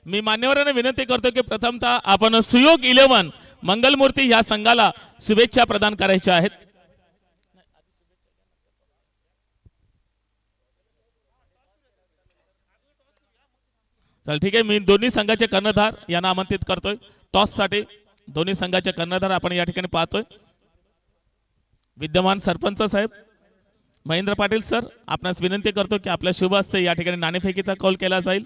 मी मान्यवरांना विनंती करतो की प्रथमतः आपण सुयोग 11 मंगलमूर्ती या संघाला शुभेच्छा प्रदान करायच्या आहेत। चल ठीक आहे, मी दोन्ही संघाचे कर्णधार यांना आमंत्रित करतोय टॉस साठी। दोन्ही संघाचे कर्णधार आपण या ठिकाणी पाहतोय। विद्यमान सरपंच साहेब महेंद्र पाटील सर, आपणास विनंती करतो की आपल्या शुभ हस्ते या ठिकाणी नाणेफेकीचा कौल केला जाईल।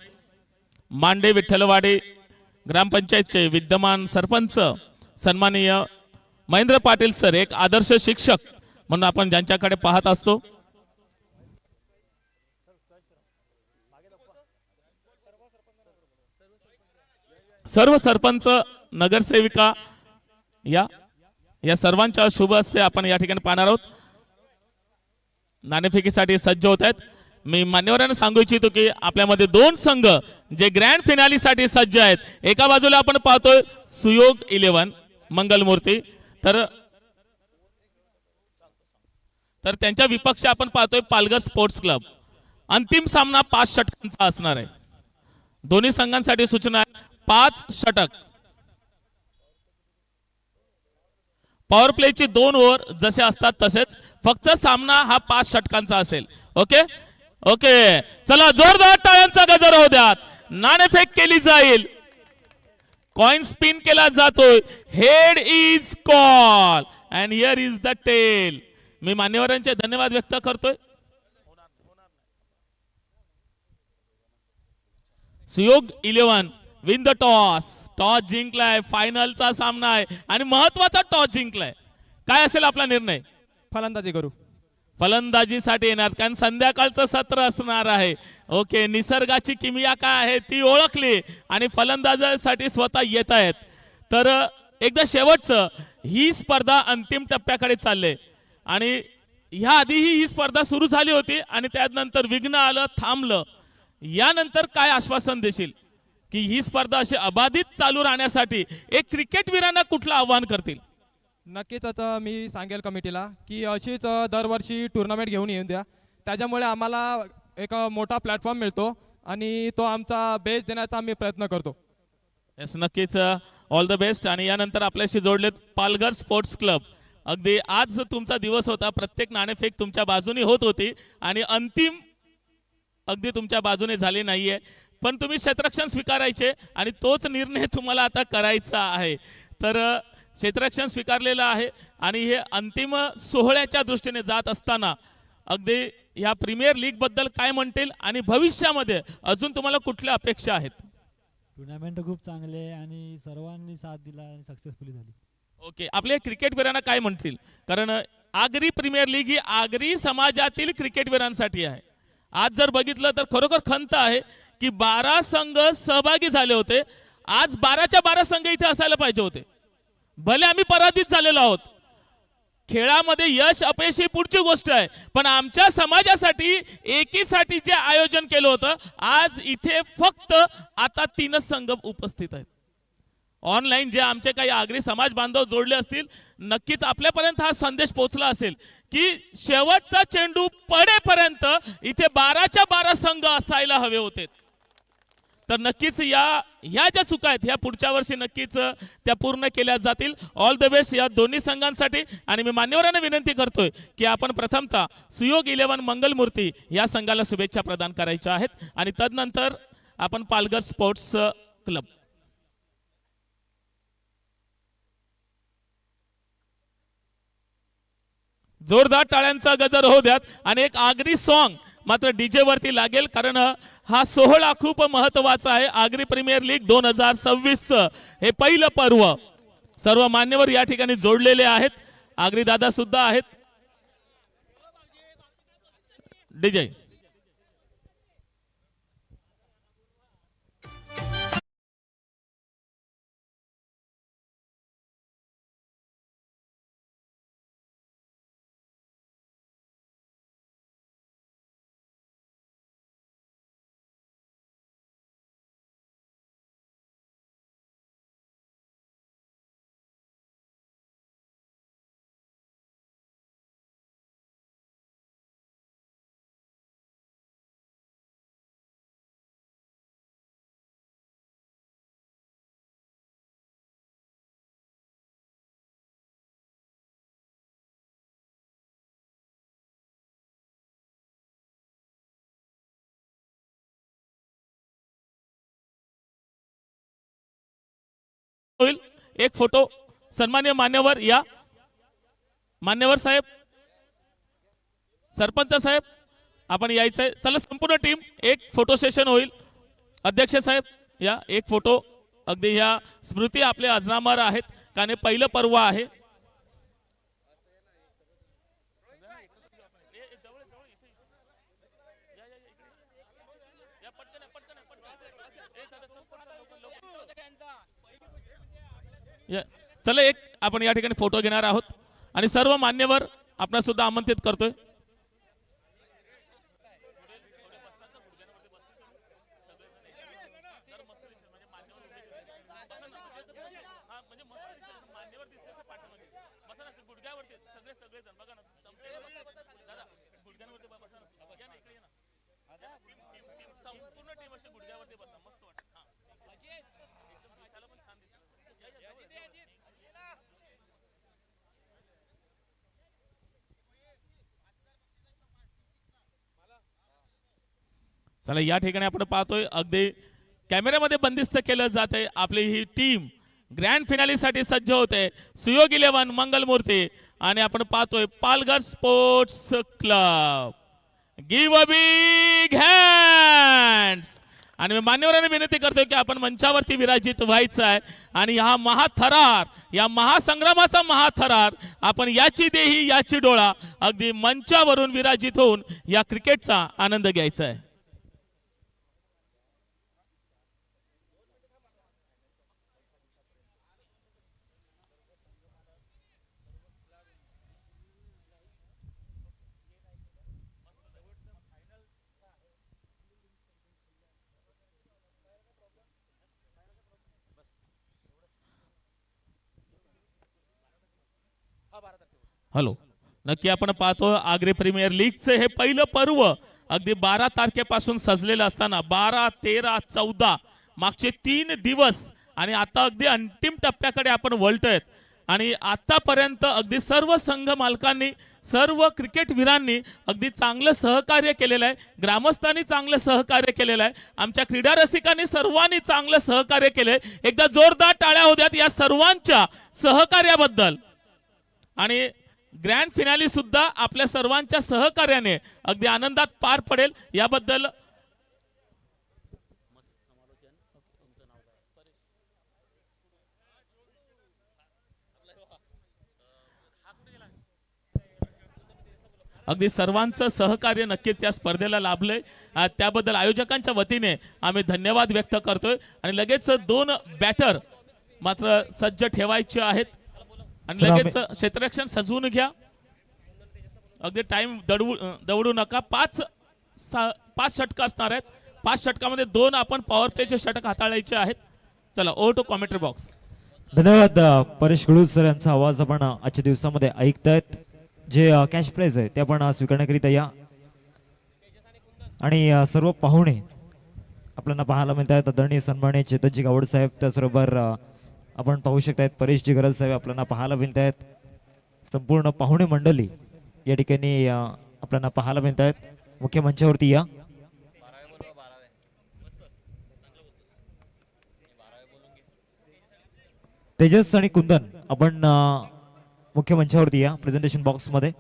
मांडे विठ्ठलवाडी ग्रामपंचायतचे विद्यमान सरपंच सन्माननीय महेंद्र पाटील सर, एक आदर्श शिक्षक म्हणून आपण ज्यांच्याकडे पाहत असतो। सर्व सरपंच नगरसेविका या सर्वांच्या शुभ हस्ते आपण या ठिकाणी पाहणार आहोत। नाणेफेकीसाठी सज्ज होत आहेत। मी मान्यवरांना सांगू इच्छितो की आपल्यामध्ये दोन संघ जे ग्रँड फिनाली साठी सज्ज आहेत। एका बाजूला आपण पाहतोय सुयोग 11 मंगलमूर्ती, तर त्यांच्या विपक्ष आपण पाहतोय पालघर स्पोर्ट्स क्लब। अंतिम सामना 5 षटकांचा असणार आहे। दोन्ही संघांसाठी सूचना आहे 5 षटक। पॉवर प्लेची 2 ओव्हर जसे असतात तसेच, फक्त सामना हा 5 षटकांचा असेल। ओके ओके, चला जोरदार टाळ्यांचा गजर होऊ द्यात। नाणेफेक केली जाईल, कॉइन स्पिन केला जातोय। Head is call and here is the tail. मी मान्यवरांचे धन्यवाद व्यक्त करतोय। सुयोग 11 विन द टॉस जिंकलाय। फायनलचा सामना आहे आणि महत्वाचा टॉस जिंकलाय। काय असेल आपला निर्णय? फलंदाजी करू। फलंदाजीसाठी येणार, कारण संध्याकाळचं सत्र असणार आहे। ओके, निसर्गाची किमया काय आहे ती ओळखली आणि फलंदाजासाठी स्वतः येत आहेत। तर एकदा शेवटचं, ही स्पर्धा अंतिम टप्प्याकडे चालले आणि ह्या आधीही ही स्पर्धा सुरू झाली होती आणि त्यानंतर विघ्न आलं, थांबलं। यानंतर काय आश्वासन देशील की ही स्पर्धा अशी अबाधित चालू राहण्यासाठी एक क्रिकेटवीरांना कुठलं आव्हान करतील? नक्कीच आता मी सांगेल कमिटीला की अशीच दरवर्षी टुर्नामेंट घेऊन येऊन द्या। त्याच्यामुळे आम्हाला एक मोठा प्लॅटफॉर्म मिळतो आणि तो आमचा बेस देण्याचा आम्ही प्रयत्न करतो। येस, नक्कीच ऑल द बेस्ट। आणि यानंतर आपल्याशी जोडलेत पालघर स्पोर्ट्स क्लब। अगदी आज तुमचा दिवस होता, प्रत्येक नाणेफेक तुमच्या बाजूने होत होती आणि अंतिम अगदी तुमच्या बाजूने झाली नाहीये, पण तुम्ही क्षेत्ररक्षण स्वीकारायचे आणि तोच निर्णय तुम्हाला आता करायचा आहे। तर क्षेत्ररक्षण स्वीकारलेलं आहे आणि हे अंतिम सोहळ्याच्या दृष्टीने जात असताना अगदी या प्रीमियर लीग बद्दल काय म्हणतील आणि भविष्यामध्ये अजून तुम्हाला कुठल्या अपेक्षा आहेत? टुर्नामेंट खूप चांगले आहे आणि सर्वांनी साथ दिला आणि सक्सेसफुली झाली। ओके, आपल्या क्रिकेटवीरांना काय म्हणतील? कारण आगरी प्रीमियर लीग ही आगरी समाजातील क्रिकेटवीरांसाठी आहे। आज जर बघितलं तर खरोखर खंत आहे की 12 संघ सहभागी झाले होते। आज 12च्या 12 संघ इथे असायला पाहिजे होते। भले आम्ही पराजित झालेलो आहोत, खेळामध्ये यश अपयश ही पुढची गोष्ट आहे, पण आमच्या समाजासाठी एकीसाठी जे आयोजन केलं होतं, आज इथे फक्त आता 3च संघ उपस्थित आहेत। ऑनलाईन जे आमचे काही आगरी समाज बांधव जोडले असतील, नक्कीच आपल्यापर्यंत हा संदेश पोहोचला असेल की शेवटचा चेंडू पडेपर्यंत इथे 12च्या 12 संघ असायला हवे होते। तर नक्कीच या ज्या चुका आहेत ह्या पुढच्या वर्षी नक्कीच त्या पूर्ण केल्या जातील। ऑल द बेस्ट या दोन्ही संघांसाठी। आणि मी मान्यवरांना विनंती करतोय की आपण प्रथमतः सुयोग 11 मंगलमूर्ती या संघाला शुभेच्छा प्रदान करायच्या आहेत आणि तदनंतर आपण पालघर स्पोर्ट्स क्लब। जोरदार टाळ्यांचा गजर होऊ द्यात आणि एक आगरी सॉन्ग मात्र डीजे वरती लागेल, कारण हा सोहळा खूप महत्त्वाचा आहे। आगरी प्रीमियर लीग 2026 हे पहिलं पर्व। सर्व मान्यवर या ठिकाणी जोडलेले आहेत, आगरी दादा सुद्धा आहेत। डीजे एक फोटो. सन्मान्य मान्यवर या, मान्यवर साहेब, सरपंच साहेब आपण यायचंय. चला संपूर्ण टीम, एक फोटो सेशन होईल. अध्यक्ष साहेब या, एक फोटो. अगदी ह्या स्मृती आपले अजरामर आहेत कारण हे पहिलं पर्व आहे. चला एक आपण या ठिकाणी फोटो घेणार आहोत आणि सर्व मान्यवर आपणा सुद्धा आमंत्रित करतोय. चला या ठिकाणी आपण पाहतोय अगदी कॅमेऱ्यामध्ये बंदिस्त केलं जात आहे. आपली ही टीम ग्रँड फिनालीसाठी सज्ज होते. सुयोग 11 मंगलमूर्ती आणि आपण पाहतोय Palghar sports club. Give a big hands. आणि मी मान्यवरांना विनंती करतोय की आपण मंचावरती विराजित व्हायचं आहे आणि हा महाथरार, या महासंग्रामाचा महाथरार आपण याची देही याची डोळा अगदी मंचावरून विराजित होऊन या क्रिकेटचा आनंद घ्यायचा आहे. हॅलो, नक्की आपण पाहतो आग्रे प्रीमियर लीगचे हे पहिलं पर्व अगदी 12 तारखेपासून सजलेलं असताना 12, 13, 14 मागचे 3 दिवस आणि आता अगदी अंतिम टप्प्याकडे आपण वळतोय. आणि आतापर्यंत अगदी सर्व संघ मालकांनी, सर्व क्रिकेटवीरांनी अगदी चांगलं सहकार्य केलेलं आहे. ग्रामस्थांनी चांगलं सहकार्य केलेलं आहे. आमच्या क्रीडा रसिकांनी सर्वांनी चांगलं सहकार्य केलंय. एकदा जोरदार टाळ्या होत्यात या सर्वांच्या सहकार्याबद्दल. आणि ग्रँड फिनाली सुद्धा आपल्या सर्वांच्या सहकार्याने अगदी आनंदात पार पडेल याबद्दल अगदी सर्वांचं सहकार्य नक्कीच या स्पर्धेला लाभलंय. त्याबद्दल आयोजकांच्या वतीने आम्ही धन्यवाद व्यक्त करतोय. आणि लगेच 2 बॅटर मात्र सज्ज ठेवायचे आहेत आणि लगेच क्षेत्ररक्षण सजवून घ्या. अगदी टाइम दवडू नका. 5 षटक असणार आहेत. 5 षटकामध्ये 2 आपण पॉवर प्लेचे षटक हाताळायचे आहेत. चला ओव्हर टू कॉमेंट्री बॉक्स. धन्यवाद परेश गुळू सर यांचा आवाज आपण आजच्या दिवसामध्ये ऐकतायत. जे कॅश प्राइज आहे ते आपण स्वीकारण्याकरिता या. आणि सर्व पाहुणे आपल्याला पाहायला मिळत आहेत. आदरणीय सन्माननीय चेतनजी गावड साहेब, त्याचबरोबर आपण पाहू शकतायत परेशजी गरज साहेब आपल्याला पाहायला मिळत आहेत. संपूर्ण पाहुणे मंडळी या ठिकाणी आपल्याला पाहायला मिळत आहेत. मुख्य मंचावरती या. तेजस आणि कुंदन आपण मुख्य मंचावरती या प्रेझेंटेशन बॉक्स मध्ये.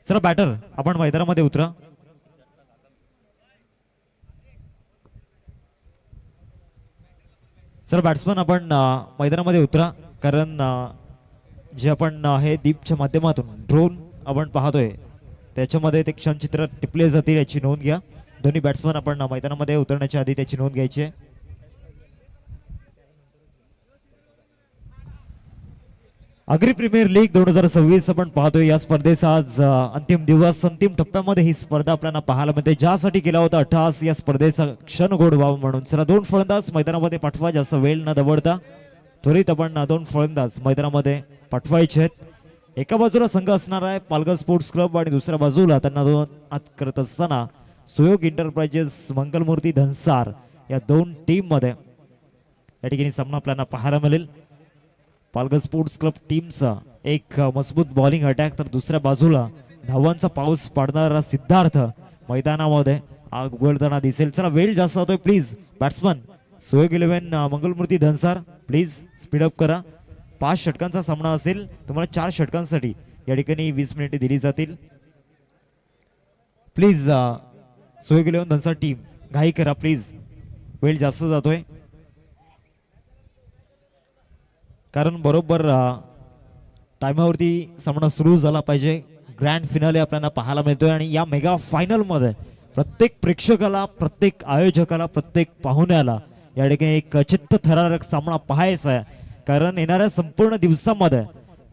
चला बॅटर आपण मैदानामध्ये उतरा. चला बॅट्समन आपण मैदानामध्ये उतरा. कारण जे आपण हे दीपच्या माध्यमातून ड्रोन आपण पाहतोय त्याच्यामध्ये ते क्षणचित्र टिपले जातील याची नोंद घ्या. दोन्ही बॅट्समन आपण मैदानामध्ये उतरण्याच्या आधी त्याची नोंद घ्यायची आहे. आग्री प्रीमियर लीग 2026 आपण पाहतोय. या स्पर्धेचा आज अंतिम दिवस, अंतिम टप्प्यामध्ये ही स्पर्धा आपल्याला पाहायला मिळते. ज्यासाठी केला होता अट्टहास या स्पर्धेचा क्षण गोड व्हावं म्हणून. चला 2 फलंदाज मैदानामध्ये पाठवा. जास्त वेळ न दवडता त्वरित आपण 2 फलंदाज मैदानामध्ये पाठवायचे आहेत. एका बाजूला संघ असणार आहे पालघर स्पोर्ट्स क्लब आणि दुसऱ्या बाजूला त्यांना 2 हात करत असताना सुयोग एंटरप्राइजेस मंगलमूर्ती धनसार या 2 टीम मध्ये या ठिकाणी सामना आपल्याला पाहायला मिळेल. पालघर स्पोर्ट्स क्लब टीमचा एक मजबूत बॉलिंग अटॅक, तर दुसऱ्या बाजूला धावांचा पाऊस पाडणारा सिद्धार्थ मैदानामध्ये आग उघडताना दिसेल. चला वेळ जास्त होतोय, please batsman Suyog 11 Mangalmurti Dhansar please speed up करा. 5 षटकांचा सामना असेल. तुम्हाला 4 षटकांसाठी या ठिकाणी 20 मिनिटे दिली जातील. प्लीज सोयग 11 धनसा टीम घाई करा प्लीज, वेळ जास्त जातोय. कारण बरोबर टायमावरती सामना सुरू झाला पाहिजे. ग्रँड फिनाले आपल्याला पाहायला मिळतोय आणि या मेगा फायनल मध्ये प्रत्येक प्रेक्षकाला, प्रत्येक आयोजकाला, प्रत्येक पाहुण्याला या ठिकाणी एक चित्त थरारक सामना पाहायचा आहे. कारण येणाऱ्या संपूर्ण दिवसामध्ये,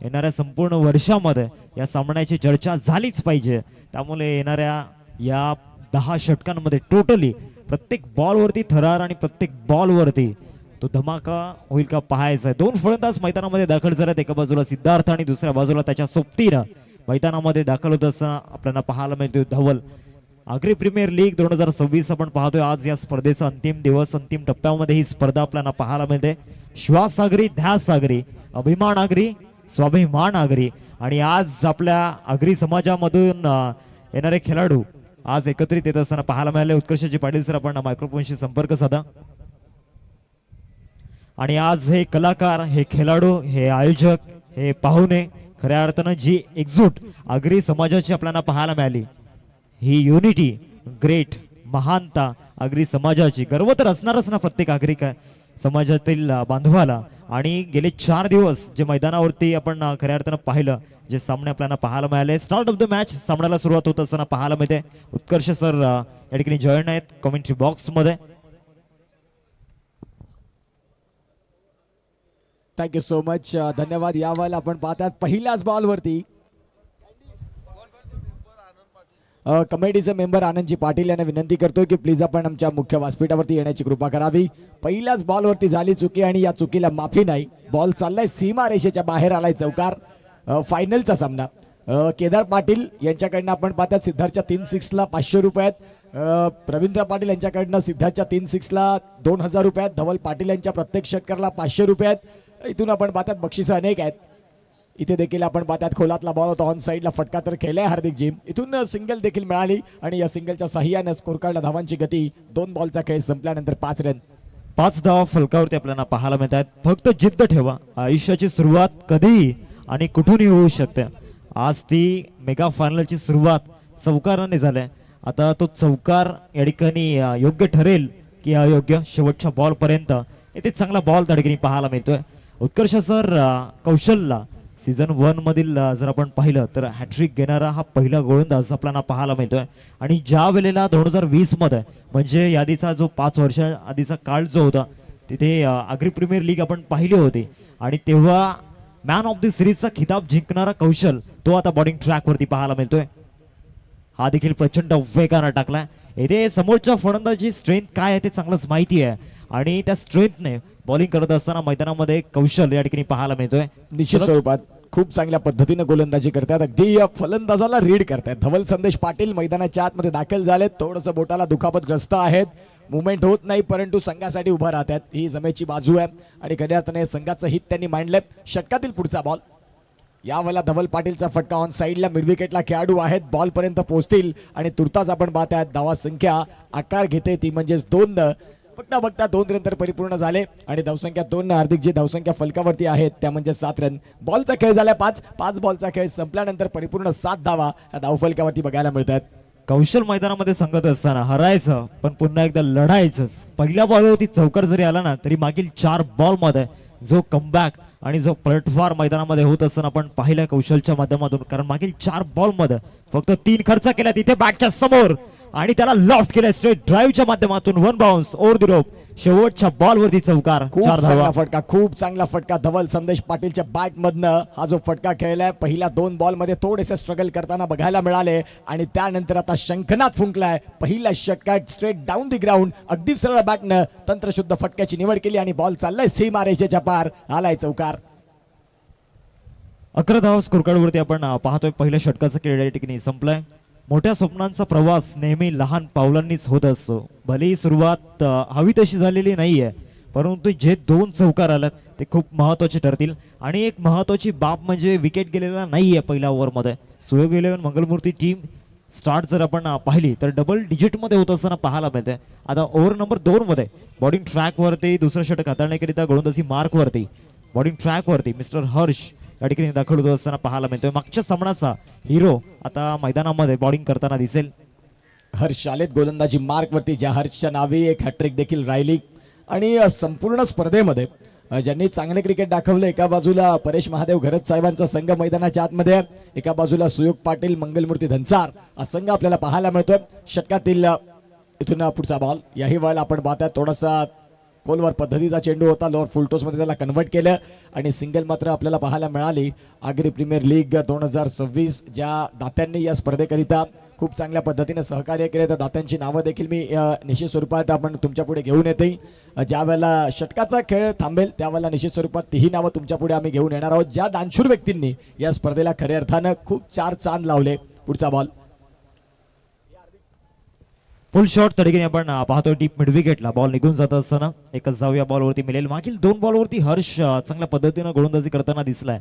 येणाऱ्या संपूर्ण वर्षामध्ये या सामन्याची चर्चा झालीच पाहिजे. त्यामुळे येणाऱ्या या 10 षटकांमध्ये टोटली प्रत्येक बॉलवरती थरार आणि प्रत्येक बॉलवरती तो धमाका होईल का पाहायचा आहे. 2 फलंदाज मैदानामध्ये दाखल झालेत. एका बाजूला सिद्धार्थ आणि दुसऱ्या बाजूला त्याच्या सोबतीनं मैदानामध्ये दाखल होत असताना आपल्याला पाहायला मिळतोय धवल. आगरी प्रीमियर लीग 2026 आपण पाहतोय. आज या स्पर्धेचा अंतिम दिवस, अंतिम टप्प्यामध्ये ही स्पर्धा आपल्याला पाहायला मिळते. श्वास आगरी, ध्यास आगरी, अभिमान आगरी, स्वाभिमान आगरी. आणि आज आपल्या आगरी समाजामधून येणारे खेळाडू आज एकत्रित येत असताना पाहायला मिळाले. उत्कर्षजी पाटील सर, आपण मायक्रोफोनशी संपर्क साधा. आणि आज हे कलाकार, हे खेळाडू, हे आयोजक, हे पाहुणे, खऱ्या अर्थानं जी एकजूट आगरी समाजाची आपल्याला पाहायला मिळाली, ही युनिटी, ग्रेट, महानता आगरी समाजाची. गर्व तर असणारच ना प्रत्येक आगरी समाजातील बांधवाला. आणि गेले 4 दिवस जे मैदानावरती आपण खऱ्या अर्थानं पाहिलं, जे सामने आपल्याला पाहायला मिळाले. स्टार्ट ऑफ द मॅच सामन्याला सुरुवात होत असताना पाहायला मिळते. उत्कर्ष सर या ठिकाणी जॉईन आहेत कमेंट्री बॉक्स मध्ये. थँक्यू सो मच, धन्यवाद. यावेळेला आपण पाहतात पहिल्याच बॉलवरती कमिटीचे मेंबर आनंदजी पाटील यांना विनंती करतोय की प्लीज आपण आमच्या मुख्य व्यासपीठावरती येण्याची कृपा करावी. पहिल्याच बॉलवरती झाली चुकी आणि या चुकीला माफी नाही. बॉल चाललाय सीमा रेषेच्या बाहेर, आलाय चौकार. फायनलचा सामना केदार पाटील यांच्याकडनं आपण पाहतात सिद्धार्थच्या 3 6ला 500 रुपयात. रवींद्र पाटील यांच्याकडनं सिद्धार्थच्या 3 6ला 2000 रुपयात. धवल पाटील यांच्या प्रत्येक षटकाला 500 रुपयात. इथून आपण पाहतात बक्षिसं अनेक आहेत. इथे देखील आपण पाहतात खोलातला बॉल होता, ऑन साईडला फटका तर खेळलाय हार्दिक जी. इथून सिंगल देखील मिळाली आणि या सिंगलच्या साह्याने स्कोर कार्डला धावांची गती. 2 बॉलचा खेळ संपल्यानंतर 5 रन. 5 धावा फलकावरती आपल्याला पाहायला मिळत आहेत. फक्त जिद्द ठेवा. आयुष्याची सुरुवात कधीही आणि कुठूनही होऊ शकते. आज ती मेगा फायनलची सुरुवात चौकाराने झाल्या. आता तो चौकार या ठिकाणी योग्य ठरेल की अयोग्य, शेवटच्या बॉल पर्यंत इथे चांगला बॉल त्या ठिकाणी पाहायला मिळतोय. उत्कर्ष सर, कौशलला सीझन 1 मधील जर आपण पाहिलं तर हॅट्रिक घेणारा हा पहिला गोलंदाज आपल्याला पाहायला मिळतोय. आणि ज्या वेळेला 2020 मध्ये म्हणजे यादीचा जो 5 वर्ष आधीचा काळ जो होता, तिथे आगरी प्रीमियर लीग आपण पाहिली होती आणि तेव्हा मॅन ऑफ द सिरीजचा खिताब जिंकणारा कौशल तो आता बॉलिंग ट्रॅकवरती पाहायला मिळतोय. हा देखील प्रचंड वेगानं टाकलाय. येथे समोरच्या फलंदाजी स्ट्रेंथ काय आहे ते चांगलंच माहिती आहे आणि त्या स्ट्रेंथने बॉलिंग करत असताना मैदानामध्ये कौशल या ठिकाणी पाहायला मिळतोय. निश्चित स्वरूपात खूप चांगल्या पद्धतीने गोलंदाजी करतात. अगदी या फलंदाजाला रीड करतात. धवल संदेश पाटील मैदानाच्या आतमध्ये दाखल झालेत. थोडंसं बोटाला दुखापतग्रस्त आहेत, मुवमेंट होत नाही, परंतु संघासाठी उभा राहतात. ही जमेची बाजू आहे आणि खऱ्या अर्थाने संघाचं हित त्यांनी मांडलंय. षटकातील पुढचा बॉल यावेळेला धवल पाटीलचा फटका ऑन साईडला. मिड विकेटला खेळाडू आहेत, बॉल पर्यंत पोहोचतील आणि तुर्तास आपण पाहतात धावा संख्या आकार घेते ती म्हणजेच 2. बघता बघता 2 रन तर परिपूर्ण झाले आणि धावसंख्या 2. हार्दिक जी धावसंख्या फलकावरती आहेत त्या म्हणजे 7 रन. बॉलचा खेळ झाला 5 बॉलचा खेळ संपल्यानंतर परिपूर्ण 7 धावा या धावफलकावरती बघायला मिळतात. कौशल मैदानामध्ये सांगत असताना हरायचं पण पुन्हा एकदा लढायचंच. पहिल्या बॉलवरती चौकार जरी आला ना तरी मागील 4 बॉलमध्ये जो कमबॅक आणि जो पलटवार मैदानामध्ये होत असताना आपण पाहिलं कौशलच्या माध्यमातून. कारण मागील 4 बॉलमध्ये फक्त 3 खर्च केला तिथे बॅटच्या समोर आणि त्याला लॉफ्ट केला स्ट्रेट ड्राईव्हच्या माध्यमातून. 1 बाउन्स ओव्हर द रोप. शेवटच्या बॉलवरती चौकार. खूप 4 चांगला धावा. फटका, खूप चांगला फटका धवल संदेश पाटीलच्या बॅट मधनं हा जो फटका खेळलाय. पहिल्या 2 बॉलमध्ये थोडेसे स्ट्रगल करताना बघायला मिळाले आणि त्यानंतर आता शंखनाद फुंकलाय. पहिल्या षटकात स्ट्रेट डाऊन दी ग्राउंड अगदी सरळ बॅटनं तंत्रशुद्ध फटक्याची निवड केली आणि बॉल चाललाय सीमा रेषेच्या पार, आलाय चौकार. 11 धावा स्कोर कार्डवरती आपण पाहतोय. पहिल्या षटकाचा खेळ या ठिकाणी संपलाय. मोठ्या स्वप्नांचा प्रवास नेहमी लहान पावलांनीच होत असतो. भलेही सुरुवात हवी तशी झालेली नाहीये, परंतु जे 2 चौकार आलेत ते खूप महत्त्वाचे ठरतील. आणि एक महत्त्वाची बाब म्हणजे विकेट गेलेला नाहीये पहिल्या ओव्हरमध्ये. सुयोग 11 मंगलमूर्ती टीम स्टार्ट जर आपण पाहिली तर डबल डिजिटमध्ये होत असताना पाहायला मिळते. आता ओव्हर नंबर 2 मध्ये बॉलिंग ट्रॅकवरती दुसरं षटक हाताळण्याकरिता गोलंदाजी मार्कवरती बॉलिंग ट्रॅकवरती मिस्टर हर्ष या ठिकाणी दाखल होत असताना पाहायला मिळतोय. मागच्या सामन्याचा हिरो आता मैदानामध्ये बॉलिंग करताना दिसेल. हर्ष आलेत गोलंदाजी मार्कवरती, ज्या हर्षच्या नावे एक हॅट्रिक देखील राहिली. आणि संपूर्ण स्पर्धेमध्ये ज्यांनी चांगले क्रिकेट दाखवलं, एका बाजूला परेश महादेव घरत साहेबांचा संघ मैदानाच्या आतमध्ये, एका बाजूला सुयोग पाटील मंगलमूर्ती धनसार हा संघ आपल्याला पाहायला मिळतोय. षटकातील इथून पुढचा बॉल, याही वेळेला आपण पाहताय थोडासा खोलवर पद्धतीचा चेंडू होता, लोअर फुलटॉस मध्ये त्याला कन्वर्ट केलं आणि सिंगल मात्र आपल्याला पाहायला मिळाली. आगरी प्रीमियर लीग 2026 ज्या दात्यांनी या स्पर्धेकरिता खूप चांगल्या पद्धतीने सहकार्य केले, त्या दात्यांची नावं देखील मी निश्चित स्वरूपात आपण तुमच्या पुढे घेऊन येते. ज्या वेळेला षटकाचा खेळ थांबेल त्यावेळेला निश्चित स्वरूपात तीही नावं तुमच्या पुढे आम्ही घेऊन येणार आहोत, ज्या दानशूर व्यक्तींनी या स्पर्धेला खऱ्या अर्थानं खूप चार चांद लावले. पुढचा बॉल फुल शॉट तडकीने आपण पाहतोय डीप मिड विकेटला बॉल निघून जात असताना एकच धाव या बॉलवरती मिळेल. मागील 2 बॉलवरती हर्ष चांगल्या पद्धतीनं गोलंदाजी करताना दिसलाय.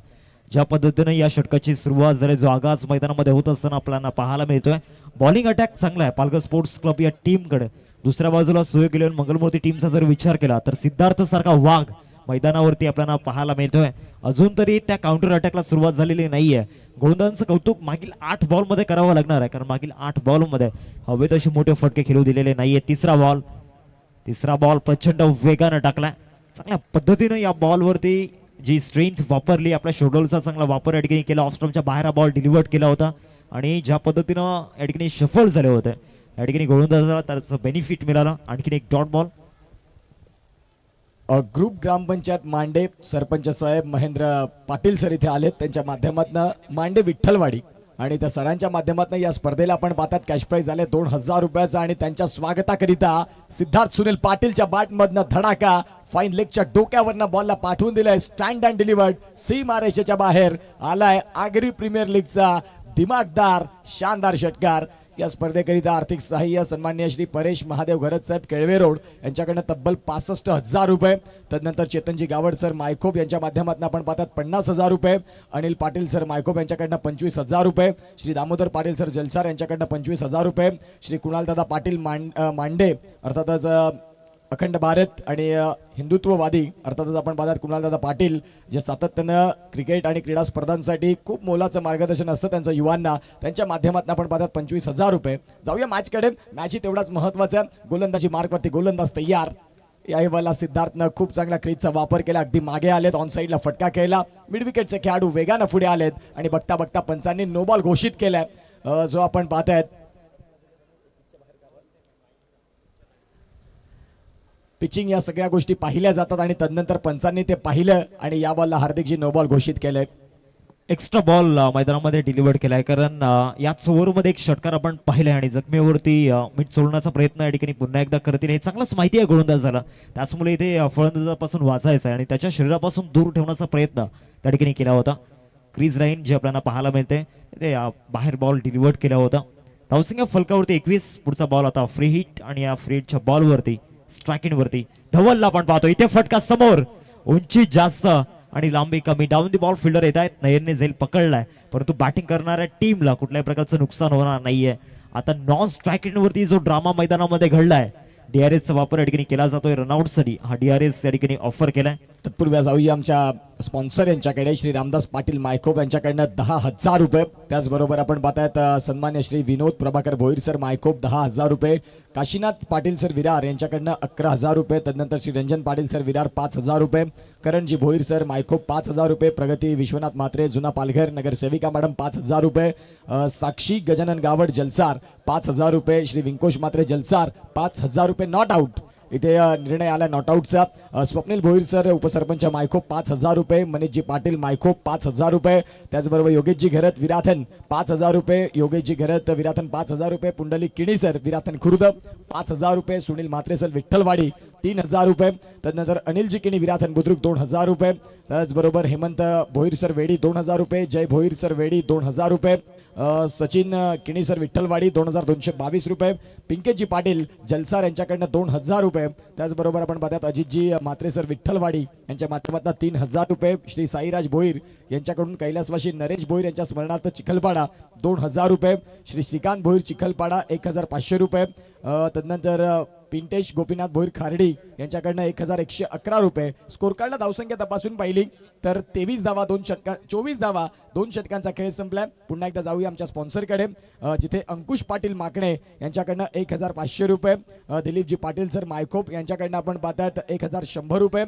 ज्या पद्धतीनं या षटकाची सुरुवात झाली, जो आगाज मैदानामध्ये होत असताना आपल्याला पाहायला मिळतोय. बॉलिंग अटॅक चांगला आहे पालघर स्पोर्ट्स क्लब या टीमकडे. दुसऱ्या बाजूला सुयोग इलेव्हन मंगलमूर्ती टीमचा जर विचार केला तर सिद्धार्थ सारखा वाघ मैदानावरती आपल्याला पाहायला मिळतोय. अजून तरी त्या काउंटर अटॅकला सुरुवात झालेली नाहीये. गोलंदाजांचं कौतुक मागील 8 बॉलमध्ये करावं लागणार आहे, कारण मागील 8 बॉलमध्ये हवेत असे मोठे फटके खेळू दिलेले नाहीये. तिसरा बॉल प्रचंड वेगानं टाकलाय. चांगल्या पद्धतीनं या बॉलवरती जी स्ट्रेंथ वापरली, आपल्या शोल्डरचा चांगला वापर या ठिकाणी केला. ऑफस्टम्पच्या बाहेर बॉल डिलिव्हर्ड केला होता आणि ज्या पद्धतीनं या ठिकाणी शफल झाले होते या ठिकाणी गोलंदाजाला त्याचं बेनिफिट मिळालं. आणखीन एक डॉट बॉल. ग्रुप ग्रामपंचायत मांडे सरपंच साहेब महेंद्र पाटील सर इथे आलेत, त्यांच्या माध्यमातून मांडे विठ्ठलवाडी आणि त्या सरांच्या माध्यमातून या स्पर्धेला आपण पाहतात कॅश प्राइज झाले 2000 रुपयाचा. आणि त्यांच्या स्वागताकरिता सिद्धार्थ सुनील पाटीलच्या बॅटमधनं धडाका फाईन लेगच्या डोक्यावरनं बॉलला पाठवून दिलाय. स्टँड अँड डिलिव्हर्ड सीमारेषेच्या बाहेर आलाय आगरी प्रीमियर लीगचा दिमागदार शानदार षटकार. या स्पर्धेकरिता आर्थिक सहाय्य सन्माननीय श्री परेश महादेव घरत साहेब केळवे रोड यांच्याकडनं तब्बल 65,000 रुपये. तदनंतर चेतनजी गावड सर मायखोप यांच्या माध्यमातून आपण पाहतात 50,000 रुपये. अनिल पाटील सर मायखोप यांच्याकडनं 25,000 रुपये. श्री दामोदर पाटील सर जलसार यांच्याकडनं 25,000 रुपये. श्री कुणालदादा पाटील मांडे अर्थातच अखंड भारत आणि हिंदुत्ववादी अर्थातच आपण पाहतात कुणालदादा पाटील, जे सातत्यानं क्रिकेट आणि क्रीडा स्पर्धांसाठी खूप मोलाचं मार्गदर्शन असतं त्यांचं युवांना, त्यांच्या माध्यमातून आपण पाहतात 25,000 रुपये. जाऊया मॅचकडे. मॅचही तेवढाच महत्वाचा. गोलंदाजी मार्कवरती गोलंदाज तयार. याही वेळेला सिद्धार्थनं खूप चांगला क्रीजचा वापर केला, अगदी मागे आलेत, ऑन साईडला फटका खेळला. मिड विकेटचे खेळाडू वेगानं पुढे आलेत आणि बघता बघता पंचांनी नो बॉल घोषित केलाय, जो आपण पाहतायत. पिचिंग या सगळ्या गोष्टी पाहिल्या जातात आणि तदनंतर पंचांनी ते पाहिलं आणि या बॉलला हार्दिकजी नो बॉल घोषित केलंय. एक्स्ट्रा बॉल मैदानामध्ये डिलिव्हर्ड केलाय, कारण याच ओव्हरमध्ये एक षटकार आपण पाहिलाय आणि जखमेवरती मीठ सोडण्याचा प्रयत्न या ठिकाणी पुन्हा एकदा करतील. हे चांगलंच माहिती आहे गोलंदाजाला, त्याचमुळे इथे फलंदाजापासून वाचायचं आहे आणि त्याच्या शरीरापासून दूर ठेवण्याचा प्रयत्न त्या ठिकाणी केला होता. क्रीज लाईन जे आपल्याला पाहायला मिळते ते बाहेर बॉल डिलिव्हर्ड केला होता. धावसंख्या फलकावरती 21. पुढचा बॉल आता फ्री हिट आणि या फ्री हिटच्या बॉलवरती स्ट्राइकिंग वरती धवलला आपण पाहतो. इथे फटका समोर, उंची जास्त आणि लांबी कमी. डाऊन दी बॉल फिल्डर येत आहेत, नयनने झेल पकडलाय, परंतु बॅटिंग करणाऱ्या टीमला कुठल्याही प्रकारचं नुकसान होणार नाहीये. आता नॉन स्ट्राइकिंग वरती जो ड्रामा मैदानामध्ये घडलाय, डीआरएसचा वापर या ठिकाणी केला जातोय रनआउटसाठी. हा डीआरएस या ठिकाणी ऑफर केलाय. तत्पूर्वी जाऊया आमच्या स्पॉन्सर यांच्याकडे. श्री रामदास पाटील मायखोप यांच्याकडनं 10,000 रुपये. त्याचबरोबर आपण पाहतायत सन्मान्य श्री विनोद प्रभाकर भोईर सर मायखोप 10,000 रुपये. काशीनाथ पाटील सर विरार यांच्याकडनं 11,000 रुपये. तदनंतर श्री रंजन पाटील सर विरार 5,000 रुपये. करणजी भोईर सर मायखोप 5,000 रुपये. प्रगती विश्वनाथ मात्रे जुना पालघर नगरसेविका मॅडम 5,000 रुपये. साक्षी गजानन गावड जलसार 5,000 रुपये. श्री विंकोश मात्रे जलसार 5,000 रुपये. नॉट आउट इथे निर्णय आला नॉट आउटचा. स्वप्नील भोईर सर उपसरपंच मायखोप 5,000 रुपये. मनीषजी पाटील मायखोप 5,000 रुपये. त्याचबरोबर योगेशजी घरत विराथन 5,000 रुपये. योगेशजी घरत विराथन 5,000 रुपये. पुंडलिक किणी सर विराथन खुर्द 5,000 रुपये. सुनील म्हात्रे सर विठ्ठलवाडी 3,000 रुपये. त्यानंतर अनिलजी किणी विराथन बुद्रुक 2,000 रुपये. त्याचबरोबर हेमंत भोईर सर वेडी 2,000 रुपये. जय भोईर सर वेडी 2,000 रुपये. सचिन किणीसर विठ्ठलवाडी 2,222 रुपये. पिंकेशजी पाटील जलसार यांच्याकडनं 2,000 रुपये. त्याचबरोबर आपण पाहतात अजितजी म्हात्रे सर विठ्ठलवाडी यांच्या माध्यमातून 3,000 रुपये. श्री साईराज भोईर यांच्याकडून कैलासवासी नरेश भोईर यांच्या स्मरणार्थ चिखलपाडा 2,000 रुपये. श्री श्रीकांत भोईर चिखलपाडा 1,500 रुपये. तदनंतर पिंटेश गोपीनाथ भोईर खार्डी यांच्याकडनं 1,111 रुपये. स्कोर कार्डला धावसंख्या तपासून पाहिली तर 23 धावा 24 धावा 2 षटकांचा खेळ संपलाय. पुन्हा एकदा जाऊया आमच्या स्पॉन्सरकडे, जिथे अंकुश पाटील माकणे यांच्याकडनं 1,500 रुपये. दिलीपजी पाटील सर मायकोप यांच्याकडनं आपण पाहतात 1,100 रुपये.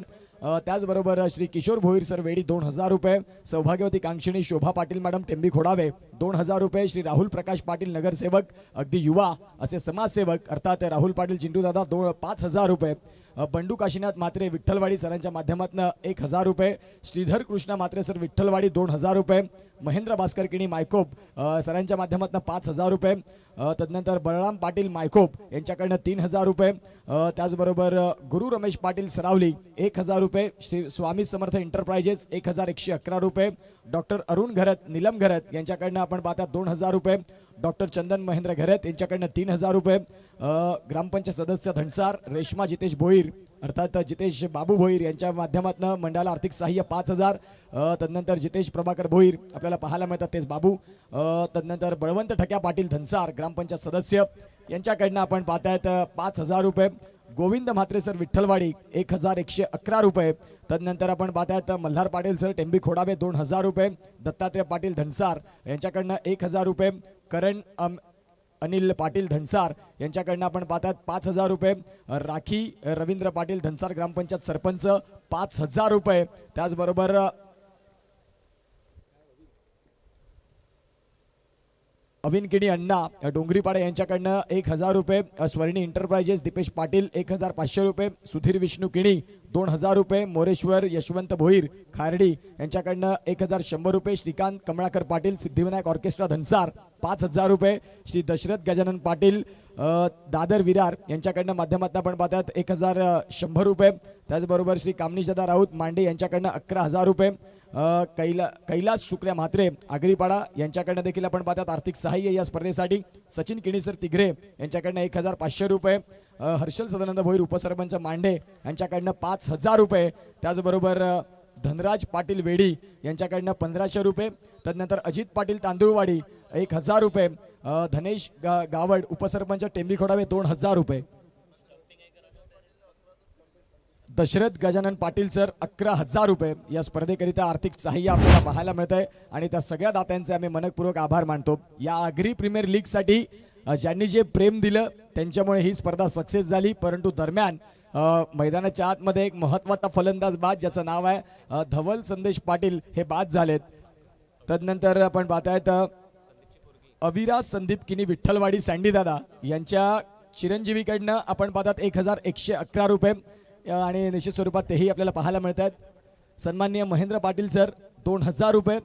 त्याचबरोबर श्री किशोर भोईर सर वेडी 2,000 रुपये. सौभाग्यवती कांक्षिणी शोभा पाटील मॅडम टेंबी खोडावे 2,000 रुपये. श्री राहुल प्रकाश पाटील नगरसेवक अगदी युवा असे समाजसेवक अर्थात राहुल पाटील चिंटू दादा 5,000 रुपये. बंडू काशीनाथ मात्रे विठ्ठलवाडी सरांच्या माध्यमातून 1,000 रुपये. श्रीधर कृष्ण मात्रे सर विठ्ठलवाडी 2,000 रुपये. महेंद्र भास्कर किणी मायकोप सरांच्या माध्यमातून 5,000 रुपये. तदनंतर बलराम पाटील मायकोप यांच्याकडनं 3,000 रुपये. त्याचबरोबर गुरु रमेश पाटील सरावली 1,000 रुपये. श्री स्वामी समर्थ एंटरप्राइजेस 1,111 रुपये. डॉक्टर अरुण घरत नीलम घरत यांच्याकडनं आपण पाहतात 2,000 रुपये. डॉक्टर चंदन महेंद्र घरत यांच्याकडनं 3,000 रुपये. ग्रामपंचायत सदस्य धनसार रेश्मा जितेश भोईर अर्थात जितेश बाबू भोईर यांच्या माध्यमातून मंडळाला आर्थिक सहाय्य 5,000. तदनंतर जितेश प्रभाकर भोईर आपल्याला पाहायला मिळतात तेच बाबू. तदनंतर बळवंत ठक्या पाटील धनसार ग्रामपंचायत सदस्य यांच्याकडनं आपण पाहतायत 5,000 रुपये. गोविंद म्हात्रे सर विठ्ठलवाडी 1,111 रुपये. तदनंतर आपण पाहतायत मल्हार पाटील सर टेंबी खोडावे 2,000 रुपये. दत्तात्रय पाटील धनसार यांच्याकडनं 1,000 रुपये. करण अनिल पाटील धनसार यांच्याकडनं आपण पाहतात 5,000 रुपये. राखी रवींद्र पाटील धनसार ग्रामपंचायत सरपंच 5,000 रुपये. त्याचबरोबर अविनकिणी अण्णा डोंगरीपाडे यांच्याकडनं 1,000 रुपये. स्वर्णी एंटरप्राइजेस दीपेश पाटील 1,500 रुपये. सुधीर विष्णू किणी 2,000 रुपये. मोरेश्वर यशवंत भोईर खार्डी यांच्याकडनं 1,100 रुपये. श्रीकांत कमळाकर पाटील सिद्धिविनायक ऑर्केस्ट्रा धनसार 5,000 रुपये. श्री दशरथ गजानन पाटील दादर विरार यांच्याकडनं माध्यमातून आपण पाहतात 1,100 रुपये. त्याचबरोबर श्री कामनीशदादा राऊत मांडे यांच्याकडनं 11,000 रुपये. कैलास शुक्ल्या म्हात्रे आगरीपाडा यांच्याकडनं देखील आपण पाहतात आर्थिक सहाय्य या स्पर्धेसाठी. सचिन किणीसर तिगरे यांच्याकडनं 1,500 रुपये. हर्षल सदानंद भोईर उपसरपंच मांडे यांच्याकडनं 5,000 रुपये. त्याचबरोबर धनराज पाटील वेडी यांच्याकडनं 1,500 रुपये. तदनंतर अजित पाटील तांदूळवाडी 1,000 रुपये. धनेश गावड उपसरपंच टेंबी खोडावे 2,000 रुपये. दशरथ गजानन पाटील सर 11,000 रुपये या स्पर्धेकरिता आर्थिक सहाय्य आपल्याला पाहायला मिळत आहे आणि त्या सगळ्या दात्यांचे आम्ही मनपूर्वक आभार मानतो. या आगरी प्रीमियर लीगसाठी ज्यांनी जे प्रेम दिलं त्यांच्यामुळे ही स्पर्धा सक्सेस झाली. परंतु दरम्यान मैदानाच्या आतमध्ये एक महत्त्वाचा फलंदाज बाद ज्याचं नाव आहे धवल संदेश पाटील हे बाद झालेत. तदनंतर आपण पाहतायत अविराज संदीप किनी विठ्ठलवाडी सँडी दादा यांच्या चिरंजीवीकडनं आपण पाहतात 1,111 रुपये आणि निश्चित स्वरूपात तेही आपल्याला पाहायला मिळत आहेत. सन्माननीय महेंद्र पाटील सर 2,000 रुपये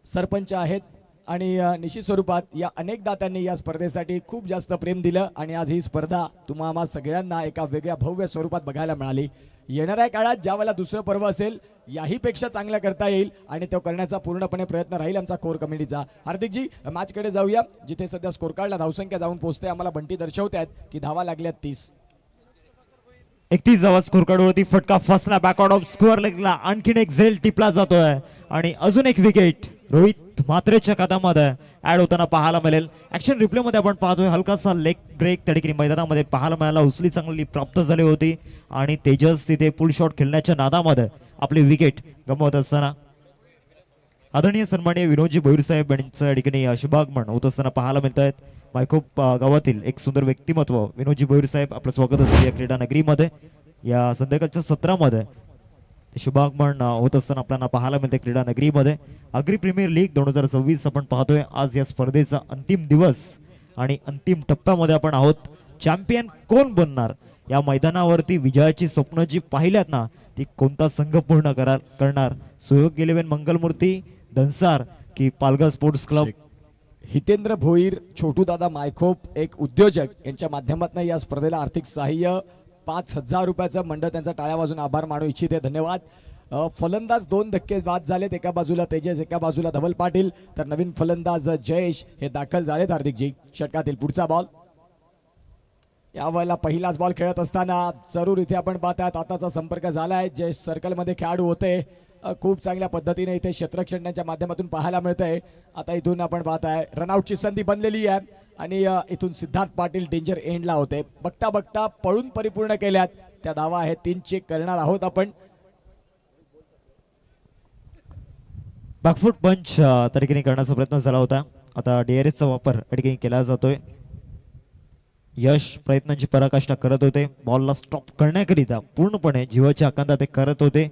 सरपंच आहेत आणि निश्चित स्वरूपात या अनेक दात्यांनी या स्पर्धेसाठी खूप जास्त प्रेम दिलं आणि आज ही स्पर्धा तुम्हा सगळ्यांना एका वेगळ्या भव्य स्वरूपात बघायला मिळाली. येणाऱ्या काळात ज्या वेळेला दुसरं पर्व असेल याही पेक्षा चांगला करता येईल आणि तो करण्याचा पूर्णपणे प्रयत्न राहील आमचा कोर कमिटीचा. हार्दिकजी मॅचकडे जाऊया जिथे सध्या स्कोर कार्डला धावसंख्या जाऊन पोहोचते. आम्हाला बंटी दर्शवत आहेत की धावा लागल्यात 30. 31 धावा स्कोर कार्डवरती फटका फसला. बॅकआउट ऑफ स्कोअर लेगला आणखीन एक झेल टिपला जातोय आणि अजून एक विकेट रोहित म्हात्रेच्या खात्यामध्ये ऍड होताना पाहायला मिळेल. ऍक्शन रिप्ले मध्ये आपण पाहतोय हलकासा लेग ब्रेक त्या ठिकाणी मैदानामध्ये पाहायला मिळाला. उचली चांगली प्राप्त झाली होती आणि तेजस तिथे फुल शॉट खेळण्याच्या नादामध्ये आपली विकेट गमवत असताना आदरणीय सन्माननीय विनोदजी भोईर साहेब यांच्या ठिकाणी शुभागमन होत असताना पाहायला मिळत आहेत. मायकोप गावातील एक सुंदर व्यक्तिमत्व विनोदजी भोईर साहेब आपलं स्वागत असेल या क्रीडा नगरीमध्ये. या संध्याकाळच्या सत्रामध्ये शुभागमन होत असताना आपल्याला पाहायला मिळते क्रीडा नगरीमध्ये. आगरी प्रीमियर लीग 2026 आपण पाहतोय. आज या स्पर्धेचा अंतिम दिवस आणि अंतिम टप्प्यामध्ये आपण आहोत. चॅम्पियन कोण बनणार या मैदानावरती विजयाची स्वप्न जी पाहिल्यात ना ती कोणता संघ पूर्ण करणार. सुयोग 11 मंगलमूर्ती धनसार की पालघर स्पोर्ट्स क्लब. हितेंद्र भोईर छोटू दादा मायखोप एक उद्योजक यांच्या माध्यमातून या स्पर्धेला आर्थिक सहाय्य 5,000 रुपयाचं मंडळ त्यांचा टाळ्या वाजून आभार मानू इच्छिते. धन्यवाद. फलंदाज 2 धक्के बाद झालेत. एका बाजूला तेजस, एका बाजूला धवल पाटील, तर नवीन फलंदाज जयेश हे दाखल झालेत. हार्दिकजी, षटकातील पुढचा बॉल. यावेळेला पहिलाच बॉल खेळत असताना जरूर इथे आपण पाहतात आताचा संपर्क झालाय. जे सर्कलमध्ये खेळाडू होते खूप चांगल्या पद्धतीने इथे क्षेत्ररक्षणाच्या माध्यमातून पाहायला मिळतंय. आता इथून आपण पाहताय रनआउटची संधी बनलेली आहे आणि इथून सिद्धार्थ पाटील डेंजर एंडला होते. बघता बघता पळून परिपूर्ण केल्यात त्या धावा आहेत. 3 चेक करणार आहोत आपण. बॅकफूट पंच त्या ठिकाणी करण्याचा प्रयत्न झाला होता. आता DRSचा वापर या ठिकाणी केला जातोय. यश प्रयत्नांची पराकाष्ठा करत होते. बॉलला स्टॉप करण्याकरिता पूर्णपणे जीवाच्या आकांता ते करत होते.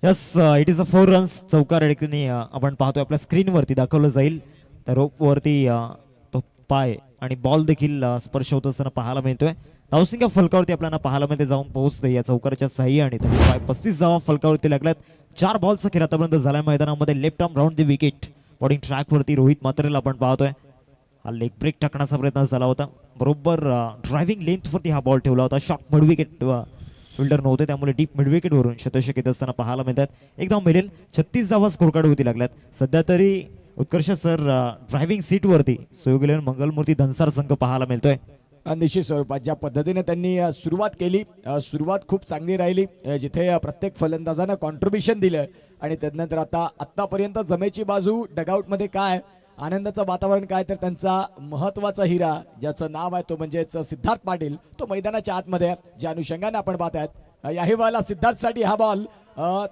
Yes, it is a 4 runs. चौकार या ठिकाणी आपण पाहतोय आपल्या स्क्रीनवरती दाखवलं जाईल. त्या रोपवरती तो पाय आणि बॉल देखील स्पर्श होत असताना पाहायला मिळतोय. धावसंख्या फलकावरती आपल्याला पाहायला मिळते जाऊन पोहोचते या चौकाराच्या साह्याने. 35 धावा फलकावरती लागल्यात. 4 बॉलचा खेळ आतापर्यंत झालाय मैदानामध्ये. Left arm round the wicket bowling ट्रॅकवरती रोहित मात्रेला आपण पाहतोय. हा लेग ब्रेक टाकण्याचा प्रयत्न झाला होता. बरोबर ड्रायव्हिंग लेंथवरती हा बॉल ठेवला होता. शॉर्ट मिड विकेट फिल्डर नव्हते त्यामुळे डीप मिड विकेट वरून शतक येत असताना पाहायला मिळतात. एक धाव मिळेल. 36 धावा स्कोर कार्ड होती लागल्यात. सध्या तरी उत्कर्ष सर ड्रायव्हिंग सीटवरती सहयोगी मंगलमूर्ती धनसार संघ पाहायला मिळतोय. निश्चित स्वरूपात ज्या पद्धतीने त्यांनी सुरुवात केली, सुरुवात खूप चांगली राहिली. जिथे प्रत्येक फलंदाजानं कॉन्ट्रीब्युशन दिलं आणि त्यानंतर आतापर्यंत जमेची बाजू डगआउटमध्ये काय आनंदाचं वातावरण काय, तर त्यांचा महत्वाचा हिरा ज्याचं नाव आहे तो म्हणजेच सिद्धार्थ पाटील तो मैदानाच्या आतमध्ये. ज्या अनुषंगाने आपण पाहतात याही वेळेला सिद्धार्थसाठी हा बॉल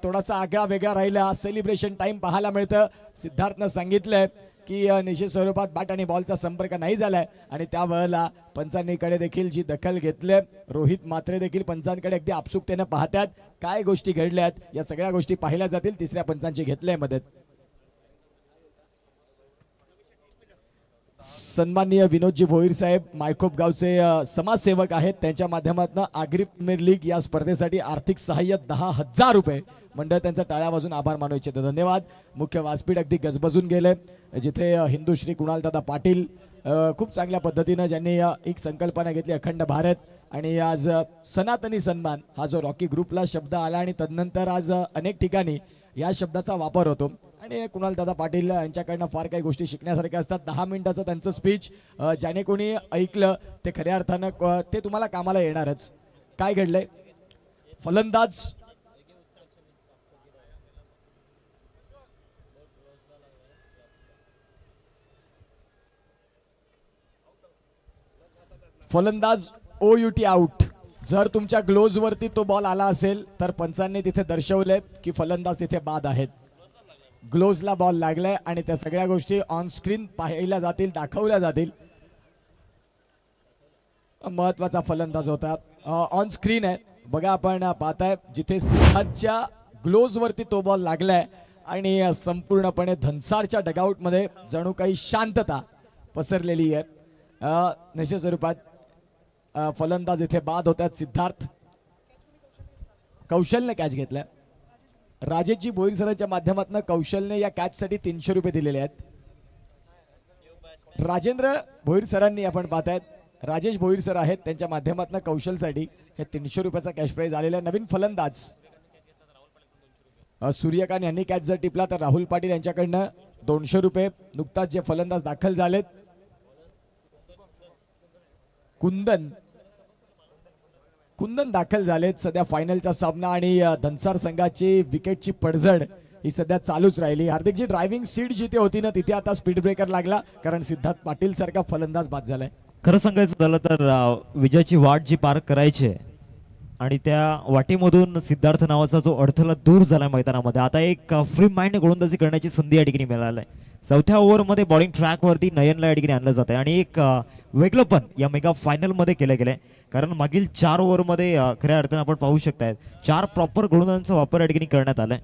थोडासा आगळा वेगळा राहिला. सेलिब्रेशन टाइम पाहायला मिळतं. सिद्धार्थनं सांगितलंय की निश्चित स्वरूपात बॅट आणि बॉलचा संपर्क नाही झालाय आणि त्या वेळेला पंचांकडे देखील जी दखल घेतली. रोहित मात्रे देखील पंचांकडे अगदी आपसुकतेने पाहतात काय गोष्टी घडल्यात. या सगळ्या गोष्टी पाहिल्या जातील. तिसऱ्या पंचांची घेतली मदत. सन्माननीय विनोदजी भोईर साहेब मायखोप गावचे समाजसेवक आहेत. त्यांच्या माध्यमातून आगरी प्रीमियर लीग या स्पर्धेसाठी आर्थिक सहाय्य 10,000 रुपये मंडळ त्यांचा टाळ्या वाजून आभार मानू इच्छितो. धन्यवाद. मुख्य व्यासपीठ अगदी गजबजून गेले. जिथे हिंदू श्री कुणालदादा पाटील खूप चांगल्या पद्धतीनं ज्यांनी एक संकल्पना घेतली अखंड भारत आणि आज सनातनी सन्मान हा जो रॉकी ग्रुपला शब्द आला आणि तदनंतर आज अनेक ठिकाणी या शब्दाचा वापर होतो आणि कुणालदादा पाटील यांच्याकडनं फार काही गोष्टी शिकण्यासारख्या असतात. 10 मिनिटाचं त्यांचं स्पीच ज्याने कोणी ऐकलं ते खऱ्या अर्थानं ते तुम्हाला कामाला येणारच. काय घडलंय फलंदाज फलंदाज OUT आउट. जर तुमच्या ग्लोव्ज वरती तो बॉल आला असेल तर पंचांनी तिथे दर्शवलंय की फलंदाज तिथे बाद आहेत. ग्लोव्जला बॉल लागलाय आणि त्या सगळ्या गोष्टी ऑन स्क्रीन पाहिल्या जातील, दाखवल्या जातील. महत्वाचा फलंदाज होता. ऑन स्क्रीन आहे बघा आपण पाहताय जिथे सिद्धार्थच्या ग्लोव्ज वरती तो बॉल लागलाय आणि संपूर्णपणे धनसारच्या डगआउटमध्ये जणू काही शांतता पसरलेली आहे. निश्चित स्वरूपात फलंदाज इथे बाद होतात. सिद्धार्थ कौशलने कॅच घेतलाय. राजेशजी भोईर सरांच्या माध्यमातून कौशलने या कॅचसाठी 300 रुपये दिलेले आहेत. राजेंद्र भोईर सरांनी आपण पाहतायत राजेश भोईर सर आहेत त्यांच्या माध्यमातून कौशलसाठी हे 300 रुपयाचा कॅश प्राइज आलेला आहे. नवीन फलंदाज सूर्यकांत यांनी कॅच जर टिपला तर राहुल पाटील यांच्याकडनं 200 रुपये. नुकताच जे फलंदाज दाखल झालेत कुंदन दाखल झालेत. सध्या फायनलचा सामना आणि धनसार संघाची विकेटची पडझड ही सध्या चालूच राहिली. हार्दिकजी ड्रायव्हिंग सीट जिथे होती ना तिथे आता स्पीड ब्रेकर लागला कारण सिद्धार्थ पाटील सारखा फलंदाज बाद झालाय. खरं सांगायचं झालं तर विजयाची वाट जी पार करायची आहे आणि त्या वाटेमधून सिद्धार्थ नावाचा जो अडथळा दूर झाला मैदानामध्ये आता एक फ्री माइंड गोलंदाजी करण्याची संधी या ठिकाणी मिळाली आहे. 4थ्या ओव्हरमध्ये बॉलिंग ट्रॅकवरती नयनला या ठिकाणी आणलं जातं आणि एक वेगळं पण या मेगा फायनलमध्ये केलं गेलंय कारण मागील 4 ओव्हरमध्ये खऱ्या अर्थानं आपण पाहू शकताय 4 प्रॉपर गोलंदाजांचा वापर या ठिकाणी करण्यात आलाय.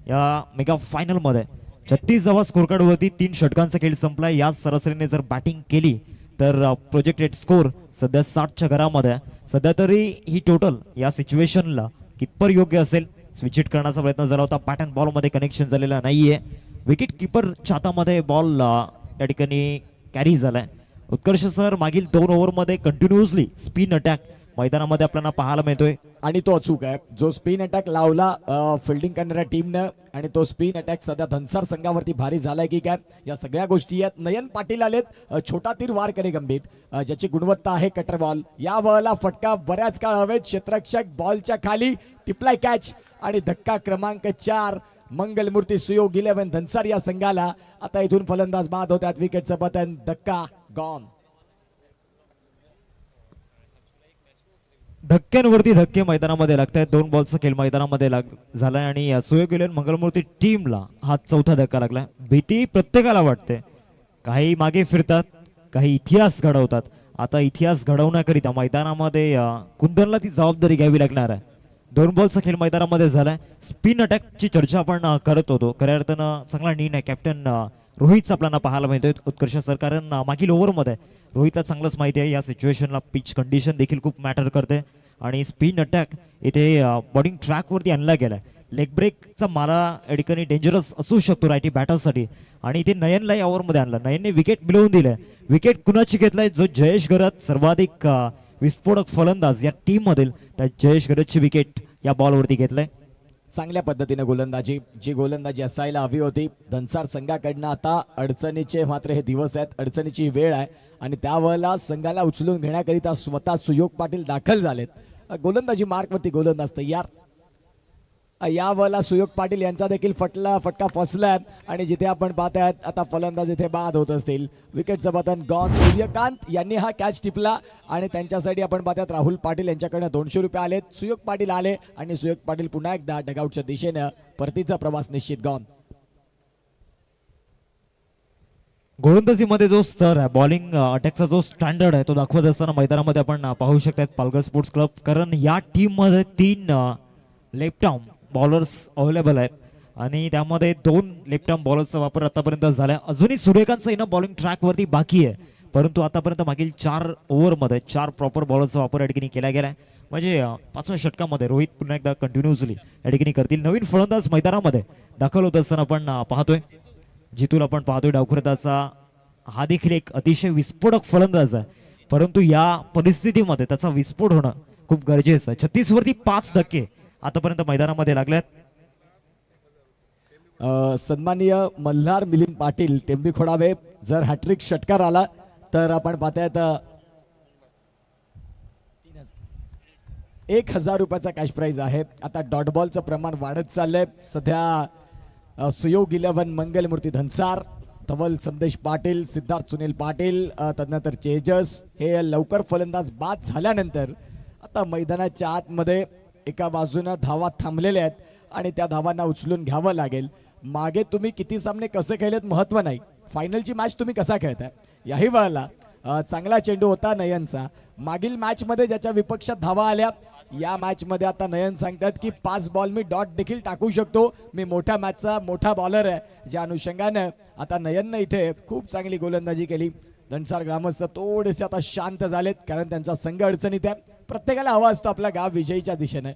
या मेगा फायनलमध्ये 36 धावा स्कोर कार्डवरती 3 षटकांचा खेळ संपलाय. याच सरासरीने जर बॅटिंग केली तर प्रोजेक्टेड स्कोर सध्या 60च्या घरामध्ये. सध्या तरी ही टोटल या सिच्युएशनला कितपर योग्य असेल. स्विच हिट करण्याचा प्रयत्न झाला होता, बॅट अँड बॉल मध्ये कनेक्शन झालेला नाहीये. विकेट किपरच्या हातामध्ये बॉल या ठिकाणी कॅरी झालाय. उत्कर्ष सर मागील 2 ओव्हरमध्ये कंटिन्युअसली स्पिन अटॅक मैदानामध्ये आपल्याला पाहायला मिळतोय आणि तो अचूक आहे. जो स्पिन अटॅक लावला फिल्डिंग करणाऱ्या टीमनं आणि तो स्पिन अटॅक सध्या धनसार संघावरती भारी झालाय की काय, या सगळ्या गोष्टी आहेत. नयन पाटील आलेत, छोटा तीर वार करे गंभीर, ज्याची गुणवत्ता आहे कटर बॉल. या बॉलला फटका बऱ्याच काळ हवेत, क्षेत्ररक्षक बॉलच्या खाली टिपलाय कॅच आणि धक्का क्रमांक 4 मंगलमूर्ती सुयोग 11 धनसार या संघाला. आता इथून फलंदाज बाद होतात, विकेटचं पतन, धक्का गॉन. धक्क्यांवरती धक्के मैदानामध्ये लागत आहेत. 2 बॉलचा खेळ मैदानामध्ये झालाय आणि सुयोग 11 मंगलमूर्ती टीमला हा 4था धक्का लागलाय. भीती प्रत्येकाला वाटते, काही मागे फिरतात, काही इतिहास घडवतात. आता इतिहास घडवण्याकरिता मैदानामध्ये कुंदनला ती जबाबदारी घ्यावी लागणार आहे. 2 बॉलचा खेळ मैदानामध्ये झालाय. स्पिन अटॅकची चर्चा आपण करत होतो, खऱ्या अर्थानं चांगला निर्णय कॅप्टन रोहित आपल्याला पाहायला मिळतोय उत्कर्ष सर. कारण मागील ओव्हरमध्ये रोहितला चांगलंच माहिती आहे या सिच्युएशनला पिच कंडिशन देखील खूप मॅटर करते आणि स्पिन अटॅक इथे बॉलिंग ट्रॅकवरती आणला गेलाय. लेग ब्रेकचा मारा या ठिकाणी डेंजरस असू शकतो रायटी बॅटरसाठी आणि इथे नयनला या ओव्हरमध्ये आणलं. नयनने विकेट मिळवून दिलंय. विकेट कुणाची घेतलाय? जो जयेश गरज सर्वाधिक विस्फोटक फलंदाज या टीम मधील, त्या जयेश गरजची विकेट या बॉलवरती घेतलंय. चांगल्या पद्धतीने गोलंदाजी, जी गोलंदाजी असायला हवी होती. धनसार संघाकडनं आता अडचणीचे मात्र हे दिवस आहेत, अडचणीची वेळ आहे आणि त्यावेळेला संघाला उचलून घेण्याकरिता स्वतः सुयोग पाटील दाखल झालेत. गोलंदाजी मार्कवरती गोलंदाज तयार. यावेळेला सुयोग पाटील यांचा देखील फटका फसलाय आणि जिथे आपण पाहतायत आता फलंदाज इथे बाद होत असतील. विकेटचं बटन गॉन. सूर्यकांत यांनी हा कॅच टिपला आणि त्यांच्यासाठी आपण पाहतायत राहुल पाटील यांच्याकडनं 200 रुपये आलेत. सुयोग पाटील आले आणि सुयोग पाटील पुन्हा एकदा डगआउटच्या दिशेनं परतीचा प्रवास निश्चित. गॉन. गोलंदाजीमध्ये जो स्तर आहे, बॉलिंग अटॅकचा जो स्टँडर्ड आहे तो दाखवत असताना मैदानामध्ये आपण पाहू शकतात पालघर स्पोर्ट्स क्लब. कारण या टीम मध्ये 3 लेफ्ट आर्म बॉलर्स अवेलेबल आहेत आणि त्यामध्ये 2 लेफ्ट आर्म बॉलर्सचा वापर आतापर्यंत झालाय. अजूनही सूर्यकांतचा इना बॉलिंग ट्रॅकवरती बाकी आहे, परंतु आतापर्यंत मागील 4 ओव्हरमध्ये 4 प्रॉपर बॉलरचा वापर या ठिकाणी केला गेलाय. म्हणजे 5व्या षटकामध्ये रोहित पुन्हा एकदा कंटिन्युअसली या ठिकाणी करतील. नवीन फलंदाज मैदानामध्ये दाखल होत असताना आपण पाहतोय जितून आपण पाहतोय डावखुरदाचा. हा देखील एक अतिशय विस्फोटक फलंदाज आहे, परंतु या परिस्थितीमध्ये त्याचा विस्फोट होणं खूप गरजेचं आहे. 36 वरती 5 धक्के आतापर्यंत मैदानामध्ये लागल्यात. सन्माननीय मल्हार मिलिंद पाटील टेंबी खोडावे, जर हॅट्रिक षटकार आला तर आपण पाहतायत 1000 रुपयाचा कॅश प्राइज आहे. आता डॉट बॉलचं प्रमाण वाढत चाललंय. सध्या सुयोग 11 मंगलमूर्ती धनसार, धवल संदेश पाटील, सिद्धार्थ सुनील पाटील, तदनंतर तेजस हे लवकर फलंदाज बाद झाल्यानंतर आता मैदानाच्या आतमध्ये एका बाजूनं धावा थांबलेल्या आहेत आणि त्या धावांना उचलून घ्यावं लागेल. मागे तुम्ही किती सामने कसे खेळलेत महत्व नाही, फायनलची मॅच तुम्ही कसा खेळताय. याही वेळेला चांगला चेंडू होता नयनचा. मागील मॅचमध्ये ज्याच्या विपक्षात धावा आल्या, या मॅचमध्ये आता नयन सांगतात की 5 बॉल मी डॉट देखील टाकू शकतो, मी मोठ्या मॅचचा मोठा बॉलर आहे. ज्या अनुषंगानं आता नयननं इथे खूप चांगली गोलंदाजी केली. धनसार ग्रामस्थ थोडेसे आता शांत झालेत कारण त्यांचा संघ अडचणीत आहे. प्रत्येकाला हवा असतो आपला गाव विजयीच्या दिशेने.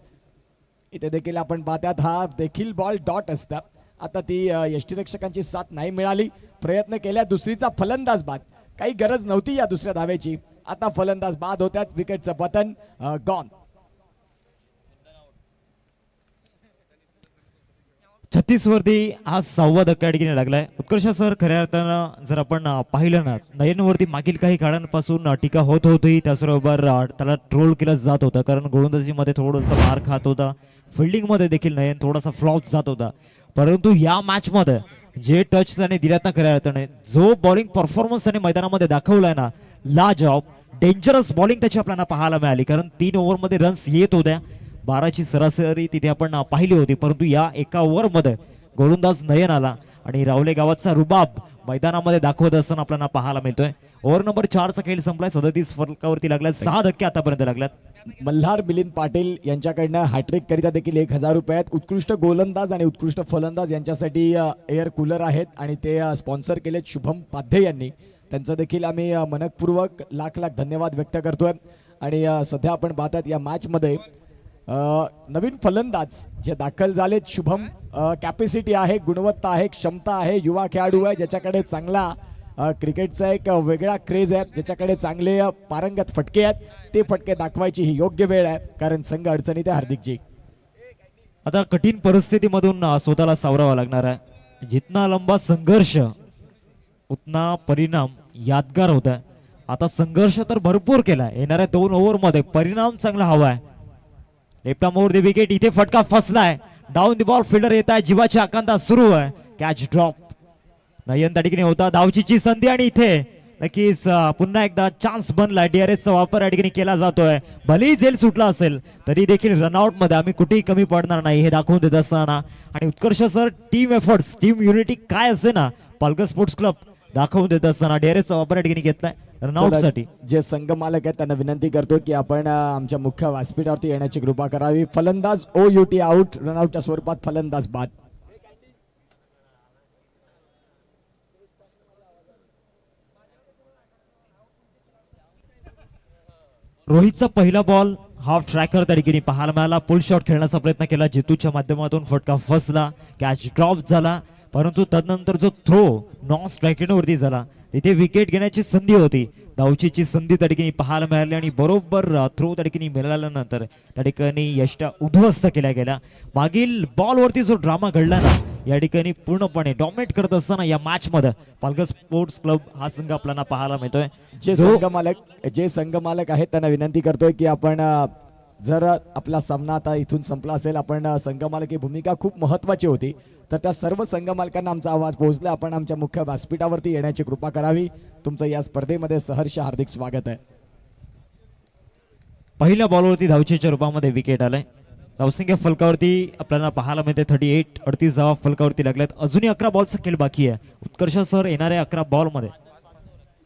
इथे देखील आपण पाहतात हा देखील बॉल डॉट असतात. आता ती यष्टीरक्षकांची साथ नाही मिळाली, प्रयत्न केल्या, दुसरीचा फलंदाज बाद. काही गरज नव्हती या दुसऱ्या धावेची. आता फलंदाज बाद होतात. विकेटचं पतन गॉन. 36 वरती हा 6वा धक्का या ठिकाणी लागलाय. उत्कर्ष सर, खऱ्या अर्थानं जर आपण पाहिलं ना, नयनवरती मागील काही काळांपासून टीका होत होती, त्याचबरोबर त्याला ट्रोल केलं जात होतं कारण गोलंदाजीमध्ये थोडंसं मार खात होता, फिल्डिंगमध्ये देखील नयन थोडासा फ्लॉप जात होता. परंतु या मॅचमध्ये जे टच त्याने दिल्यात ना, खऱ्या अर्थाने जो बॉलिंग परफॉर्मन्स त्याने मैदानामध्ये दाखवलाय ना, लाजवाब डेंजरस बॉलिंग त्याची आपल्याला पाहायला मिळाली. कारण 3 ओव्हरमध्ये रन्स येत होत्या, 12ची सरासरी तिथे आपण पाहिली होती, परंतु या एका ओव्हरमध्ये गोलंदाज नयन आला आणि रावले गावाचा रुबाब मैदानामध्ये दाखवत असताना आपल्याला पाहायला मिळतोय. ओव्हर नंबर 4चा खेळ संपलाय. 37 फलकावरती लागला, 6 धक्के आतापर्यंत लागल्यात. मल्हार मिलिंद पाटील यांच्याकडनं हॅट्रिक करिता देखील 1000 रुपये आहेत. उत्कृष्ट गोलंदाज आणि उत्कृष्ट फलंदाज यांच्यासाठी एअर कूलर आहेत आणि ते स्पॉन्सर केलेत शुभम पाध्ये यांनी. त्यांचं देखील आम्ही मनपूर्वक लाख लाख धन्यवाद व्यक्त करतोय. आणि सध्या आपण पाहतात या मॅचमध्ये नवीन फलंदाज जे दाखल झालेत. शुभम कॅपॅसिटी आहे, गुणवत्ता आहे, क्षमता आहे, युवा खेळाडू आहे ज्याच्याकडे चांगला क्रिकेटचा एक वेगळा क्रेज आहे, ज्याच्याकडे चांगले पारंगत फटके आहेत. ते फटके दाखवायची ही योग्य वेळ आहे कारण संघ अडचणीत आहे. हार्दिकजी आता कठीण परिस्थितीमधून स्वतःला सावरावा लागणार आहे. जितना लंबा संघर्ष उतना परिणाम यादगार होता है. आता संघर्ष तर भरपूर केलाय. येणाऱ्या 2 ओव्हरमध्ये परिणाम चांगला हवा आहे. Left arm over the wicket, इथे फटका फसलाय. डाऊन द बॉल, फिल्डर येत आहे, जीवाची आकांक्षा सुरू आहे. कॅच ड्रॉप नयन त्या ठिकाणी होता. धावचीची संधी आणि इथे नक्कीच पुन्हा एकदा चान्स बनला. DRSचा वापर या ठिकाणी केला जातोय. भलेही जेल सुटला असेल तरी देखील रनआउट मध्ये आम्ही कुठेही कमी पडणार नाही हे दाखवून देत असताना आणि Utkarsh sir team efforts, team unity काय असते ना पालघर स्पोर्ट्स क्लब दाखवून देत असताना DRSचा वापर या ठिकाणी घेतलाय रनआउट साठी. जे संघ मालक आहेत त्यांना विनंती करतो की आपण आमच्या मुख्य व्यासपीठावरती येण्याची कृपा करावी. फलंदाज OUT आउट, रनआउटच्या स्वरूपात फलंदाज बाद. रोहितचा पहिला बॉल हाफ ट्रॅकर त्या ठिकाणी पाहायला मिळाला. पुल शॉट खेळण्याचा प्रयत्न केला जितूच्या माध्यमातून, फटका फसला, कॅच ड्रॉप झाला. परंतु तदनंतर जो थ्रो नॉन स्ट्रायकिंग वरती झाला तिथे विकेट घेण्याची संधी होती. धावचीची संधी त्या ठिकाणी पाहायला मिळाली आणि बरोबर थ्रो त्या ठिकाणी मिळाल्यानंतर त्या ठिकाणी यष्टा उद्ध्वस्त केल्या गेल्या. मागील बॉलवरती जो ड्रामा घडला ना या ठिकाणी पूर्णपणे डॉमिनेट करत असताना या मॅच मध्ये पालघर स्पोर्ट्स क्लब हा संघ आपल्याला पाहायला मिळतोय. जे संघ मालक आहेत त्यांना विनंती करतोय की आपण जर आपला सामना आता इथून संपला असेल, आपण संघ मालक ही भूमिका खूप महत्वाची होती, तर त्या सर्व संघ मालकांना आमचा आवाज पोहोचला. आपण आमच्या मुख्य व्यासपीठावरती येण्याची कृपा करावी. तुमचं या स्पर्धेमध्ये सहर्ष हार्दिक स्वागत आहे. पहिल्या बॉलवरती धावचीच्या रूपामध्ये विकेट आलाय. धावसंख्या फलकावरती आपल्याला पाहायला मिळते 38. 38 धावा फलकावरती लागल्यात. अजूनही 11 बॉलचा खेळ बाकी आहे. उत्कर्ष सर येणाऱ्या 11 बॉल मध्ये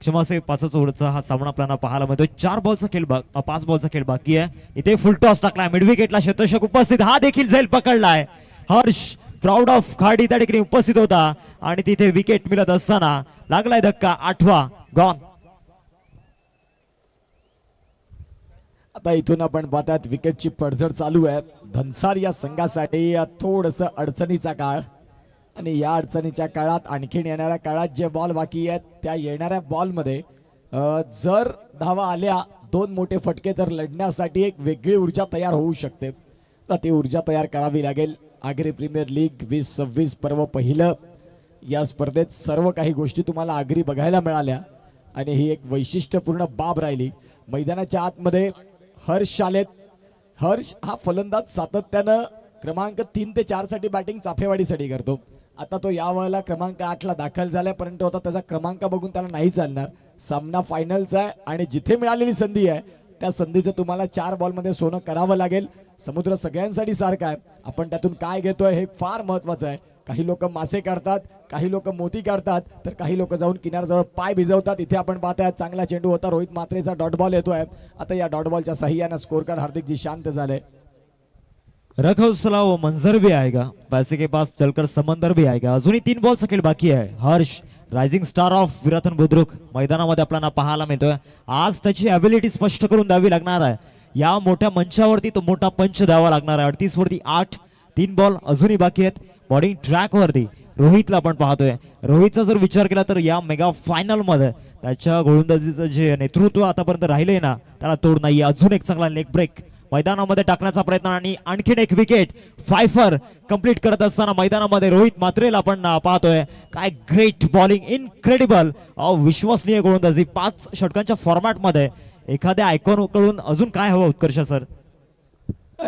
क्षमासे 5 ओव्हरचा हा सामना आपल्याला पाहायला मिळतोय. 4 बॉलचा खेळ 5 बॉलचा खेळ बाकी आहे. इथे फुल टॉस टाकलाय, मिड विकेटला शतशक उपस्थित, हा देखील झेल पकडलाय. हर्ष प्राऊड ऑफ खाडी त्या ठिकाणी उपस्थित होता आणि तिथे विकेट मिळत असताना लागलाय धक्का. 8वा गॉन. आता इथून आपण पाहतात विकेटची पडझड चालू आहे. धनसार या संघासाठी थोडस अडचणीचा काळ आणि या अडचणीच्या काळात आणखीन येणाऱ्या काळात जे बॉल बाकी आहेत त्या येणाऱ्या बॉलमध्ये जर धावा आल्या 2 मोठे फटके तर लढण्यासाठी एक वेगळी ऊर्जा तयार होऊ शकते. तर ती ऊर्जा तयार करावी लागेल. आगरी प्रीमियर लीग 2026 पर्व पहिलं. या स्पर्धेत सर्व काही गोष्टी तुम्हाला आगरी बघायला मिळाल्या आणि ही एक वैशिष्ट्यपूर्ण बाब राहिली. मैदानाच्या आतमध्ये हर्ष आलेत. हर्ष हा फलंदाज सातत्यानं क्रमांक 3 ते 4 साठी बॅटिंग चाफेवाडीसाठी करतो. आता तो या वेळेला क्रमांक 8 ला दाखल झालाय, परंतु आता त्याचा क्रमांक बघून त्याला नाही चालणार. सामना फायनलचा आहे आणि जिथे मिळालेली संधी आहे त्या संधीचं तुम्हाला 4 बॉलमध्ये सोनं करावं लागेल. समुद्र सगळ्यांसाठी सारखा आहे. आपण त्यातून काय घेतोय हे फार महत्वाचं आहे. काही लोक मासे काढतात, काही लोक मोती काढतात, तर काही लोक जाऊन किनारजवळ पाय भिजवतात. इथे आपण पाहताय चांगला चेंडू होता. रोहित मात्रेचा डॉट बॉल येतोय. आता या डॉट बॉलच्या सहाय्याने स्कोरकार हार्दिकजी शांत झाले. रखौसला वो मंजर भी आएगा, पैसे के पास चलकर समंदर भी आएगा. अजूनही 3 बॉलचा खेळ बाकी आहे. Harsh rising star of Virathan Budruk मैदानामध्ये आपल्याला पाहायला मिळतोय. आज त्याची ॲबिलिटी स्पष्ट करून द्यावी लागणार आहे. या मोठ्या मंचावरती तो मोठा पंच द्यावा लागणार आहे. 38 वरती 8. 3 बॉल अजूनही बाकी आहेत. बॉलिंग ट्रॅक वरती रोहितला आपण पाहतोय. रोहितचा जर विचार केला तर या मेगा फायनल मध्ये त्याच्या गोलंदाजीचं जे नेतृत्व आतापर्यंत राहिलंय ना त्याला तोड नाहीये. अजून एक चांगला लेग ब्रेक मैदानामध्ये टाकण्याचा प्रयत्न आणि आणखीन एक विकेट. फायफर कंप्लीट करत असताना मैदानामध्ये रोहित मात्रेला आपण पाहतोय. काय ग्रेट बॉलिंग, इनक्रेडिबल, अविश्वसनीय गोलंदाजी. 5 षटकांच्या फॉर्मॅट मध्ये एखाद्या आयकॉन कडून अजून काय हवं उत्कर्ष सर?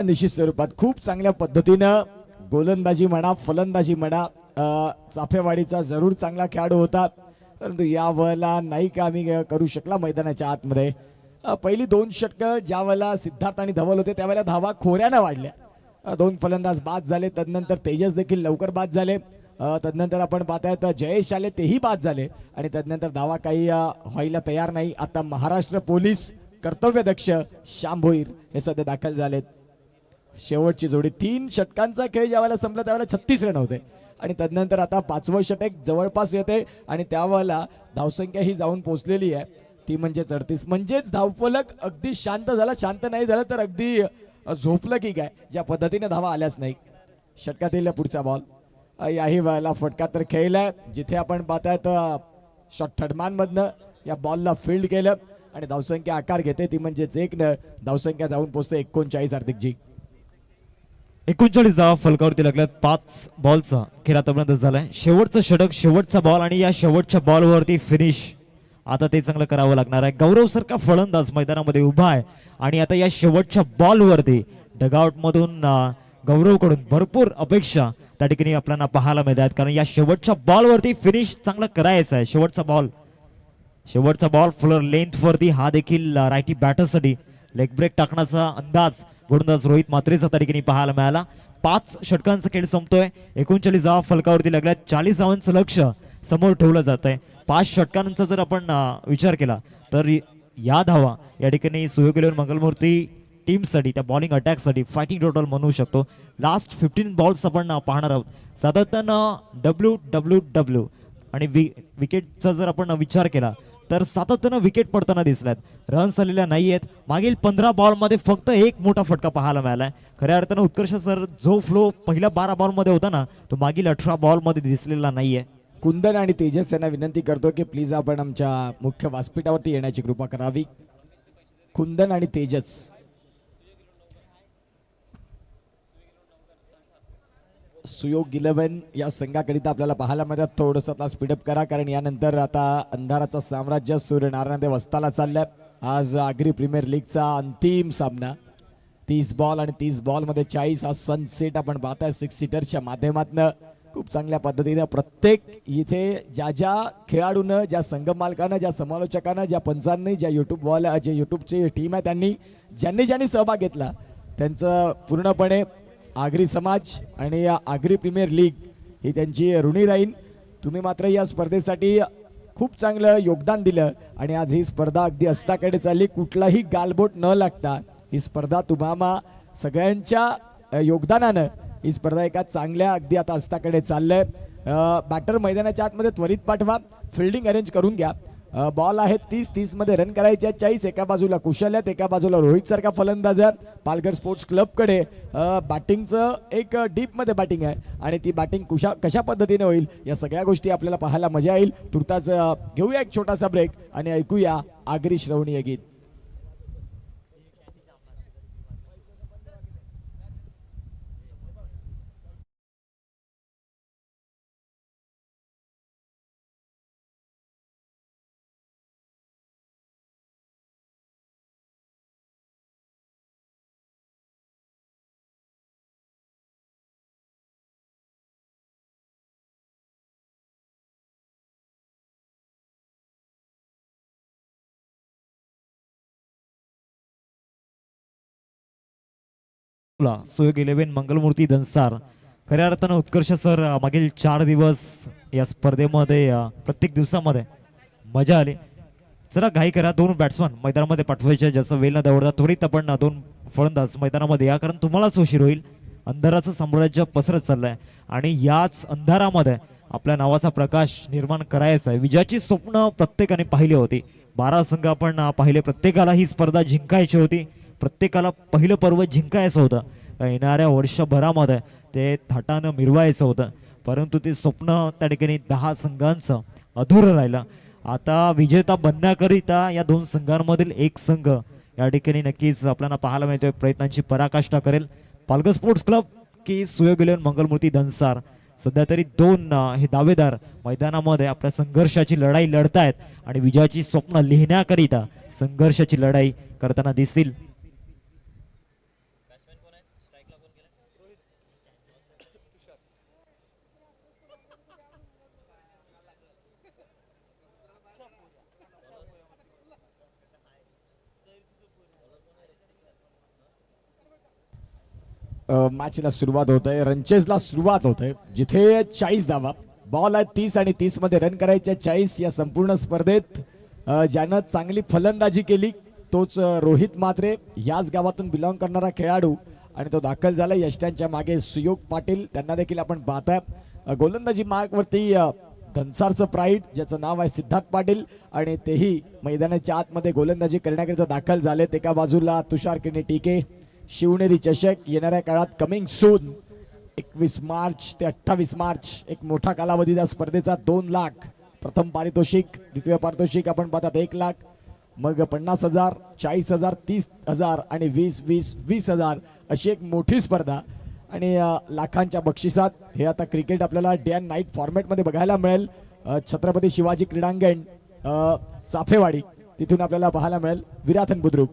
निश्चित स्वरूपात खूप चांगल्या पद्धतीनं गोलंदाजी म्हणा, फलंदाजी म्हणा, चाफेवाडीचा जरूर चांगला खेळाडू होता, परंतु या वेळेला नाही कामी करू शकला मैदानाच्या आतमध्ये. पहिली 2 षटकं ज्या वेळेला सिद्धार्थ आणि धवल होते त्यावेळेला धावा खोऱ्यानं वाढल्या. 2 फलंदाज बाद झाले. तदनंतर तेजस देखील लवकर बाद झाले. तदनंतर आपण पाहताय जयेश आले, तेही बाद झाले आणि तदनंतर धावा काही व्हायला तयार नाही. आता महाराष्ट्र पोलीस कर्तव्यदक्ष श्याम भोईर हे सध्या दाखल झालेत. शेवटची जोडी 3 षटकांचा खेळ ज्यावेळेला संपला त्यावेळेला 36 रन होते आणि तदनंतर आता 5वं षटक जवळपास येते आणि त्यावेळेला धावसंख्या ही जाऊन पोहोचलेली आहे ती म्हणजे 38. म्हणजेच धावफलक अगदी शांत झाला. शांत नाही झालं तर अगदी झोपलं की काय, ज्या पद्धतीने धावा आल्याच नाही. षटकातील पुढचा बॉल याही वेळेला फटका तर खेळलाय. जिथे आपण पाहतायत शॉट थर्डमॅन मधनं या बॉलला फील्ड केलं आणि धावसंख्या आकार घेते ती म्हणजेच 1 धावसंख्या जाऊन पोहोचते 39. हार्दिकजी 39 धावा फलकावरती लागल्यात. 5 बॉलचा खेळ आतापर्यंत झालाय. शेवटचं षटक, शेवटचा बॉल आणि या शेवटच्या बॉलवरती फिनिश. आता ते चांगलं करावं लागणार आहे. गौरव सारखा फलंदाज मैदानामध्ये उभा आहे आणि आता या शेवटच्या बॉलवरती डगआउट मधून गौरवकडून भरपूर अपेक्षा त्या ठिकाणी आपल्याला पाहायला मिळतात, कारण या शेवटच्या बॉलवरती फिनिश चांगलं करायचं आहे. शेवटचा बॉल फ्लोर लेंथ वरती, हा देखील रायटी बॅटरसाठी लेग ब्रेक टाकण्याचा अंदाज गोलंदाज रोहित म्हात्रेचा त्या ठिकाणी पाहायला मिळाला. 5 षटकांचा खेळ संपतोय. 39 धावा फलकावरती लागल्या. 40 धावांचं लक्ष समोर ठेवलं जात आहे. 5 षटकांचा जर आपण विचार केला तर या धावा या ठिकाणी सुयोग मंगलमूर्ती टीमसाठी, त्या बॉलिंग अटॅकसाठी फायटिंग टोटल म्हणू शकतो. लास्ट 15 बॉल्स आपण पाहणार आहोत. सातत्यानं WWW आणि विकेटचा जर आपण विचार केला तर सातत्यानं विकेट पडताना दिसल्यात. रन्स आलेल्या नाही आहेत. मागील 15 बॉलमध्ये फक्त एक मोठा फटका पाहायला मिळालाय. खऱ्या अर्थानं उत्कर्ष सर जो फ्लो पहिल्या 12 बॉलमध्ये होता ना, तो मागील 18 बॉलमध्ये दिसलेला नाहीये. कुंदन आणि तेजस यांना विनंती करतो की प्लीज आपण आमच्या मुख्य व्यासपीठावरती येण्याची कृपा करावी. कुंदन आणि तेजस. सुयोग 11 या संघाकरिता आपल्याला पाहायला मिळतात. थोडंसं आता स्पीडअप करा, कारण यानंतर आता अंधाराचं साम्राज्य सूर्यनारायण देव अस्ताला चाललंय. आज आगरी प्रीमियर लीगचा अंतिम सामना. 30 बॉल आणि 30 बॉलमध्ये 40 हा सनसेट आपण पाहताय 6 सीटरच्या माध्यमातून. खूप चांगल्या पद्धतीने प्रत्येक इथे ज्या खेळाडूनं, ज्या संघ मालकानं, ज्या समालोचकानं, ज्या पंचांनी, ज्या युट्यूबची टीम आहे त्यांनी ज्यांनी सहभाग घेतला त्यांचं पूर्णपणे आगरी समाज आणि या आगरी प्रीमियर लीग ही त्यांची ऋणी राहील. तुम्ही मात्र या स्पर्धेसाठी खूप चांगलं योगदान दिलं आणि आज ही स्पर्धा अगदी अस्ताकडे चालली. कुठलाही गालबोट न लागता ही स्पर्धा तुम्हाला सगळ्यांच्या योगदानानं ही स्पर्धा एका चांगल्या अगदी आता अस्ताकडे चाललंय. बॅटर मैदानाच्या आतमध्ये त्वरित पाठवा, फिल्डिंग अरेंज करून घ्या. बॉल आहेत 30 मध्ये रन करायचे आहेत 40. एका बाजूला कुशल आहेत, एका बाजूला रोहित सारखा फलंदाज आहे. पालघर स्पोर्ट्स क्लबकडे बॅटिंगचं एक डीप मध्ये बॅटिंग आहे आणि ती बॅटिंग कशा पद्धतीने होईल या सगळ्या गोष्टी आपल्याला पाहायला मजा येईल. तुर्ताच घेऊया एक छोटासा ब्रेक आणि ऐकूया आगरी श्रवणीय गीत. सुयोग 11 मंगलमूर्ती दंसार. खऱ्या अर्थानं उत्कर्ष सर मागील 4 दिवस या स्पर्धेमध्ये प्रत्येक दिवसामध्ये मजा आली. जरा घाई करा, 2 बॅट्समन मैदानामध्ये पाठवायचे, जसं वेल न दवडता त्वरित आपण 2 फलंदाज मैदानामध्ये या, कारण तुम्हालाच उशीर होईल. अंधाराचं साम्राज्य पसरत चाललंय आणि याच अंधारामध्ये आपल्या नावाचा प्रकाश निर्माण करायचा आहे. विजयाची स्वप्न प्रत्येकाने पाहिली होती. 12 संघ आपण पाहिले. प्रत्येकाला ही स्पर्धा जिंकायची होती. प्रत्येकाला पहिलं पर्व जिंकायचं होतं. येणाऱ्या वर्षभरामध्ये ते थाटानं मिरवायचं होतं, परंतु ते स्वप्न त्या ठिकाणी 10 संघांचं अधुरं राहिलं. आता विजेता बनण्याकरिता या 2 संघांमधील एक संघ या ठिकाणी नक्कीच आपल्याला पाहायला मिळतोय प्रयत्नांची पराकाष्ठा करेल. पालघर स्पोर्ट्स क्लब की सुयोग 11 मंगलमूर्ती दंसार. सध्या तरी 2 हे दावेदार मैदानामध्ये आपल्या संघर्षाची लढाई लढतायत आणि विजयाची स्वप्न लिहिण्याकरिता संघर्षाची लढाई करताना दिसतील. मॅचला सुरुवात होत आहे. रनचेसला सुरुवात होत आहे जिथे 40 धावा. बॉल आहे 30 आणि 30 मध्ये रन करायचे 40. या संपूर्ण स्पर्धेत ज्यानं चांगली फलंदाजी केली तोच रोहित म्हात्रे, याच गावातून बिलॉंग करणारा खेळाडू आणि तो दाखल झाला यष्टांच्या मागे. सुयोग पाटील त्यांना देखील आपण पाहताय. गोलंदाजी मार्कवरती दंसारचं प्राईड ज्याचं नाव आहे सिद्धार्थ पाटील आणि तेही मैदानाच्या आतमध्ये गोलंदाजी करण्याकरिता दाखल झालेत. एका बाजूला तुषार किने टीके, शिवनेरी चषक येणाऱ्या काळात कमिंग सून 21 मार्च ते 28 मार्च एक मोठा कालावधी त्या स्पर्धेचा 2 लाख प्रथम पारितोषिक, द्वितीय पारितोषिक आपण पाहतात 1 लाख, मग 50,000, 40,000, 30,000 आणि 20,000 अशी एक मोठी स्पर्धा आणि लाखांच्या बक्षिसात हे आता क्रिकेट आपल्याला डे अँड नाईट फॉर्मॅटमध्ये बघायला मिळेल. छत्रपती शिवाजी क्रीडांगण चाफेवाडी तिथून आपल्याला पाहायला मिळेल. विराथन बुद्रुक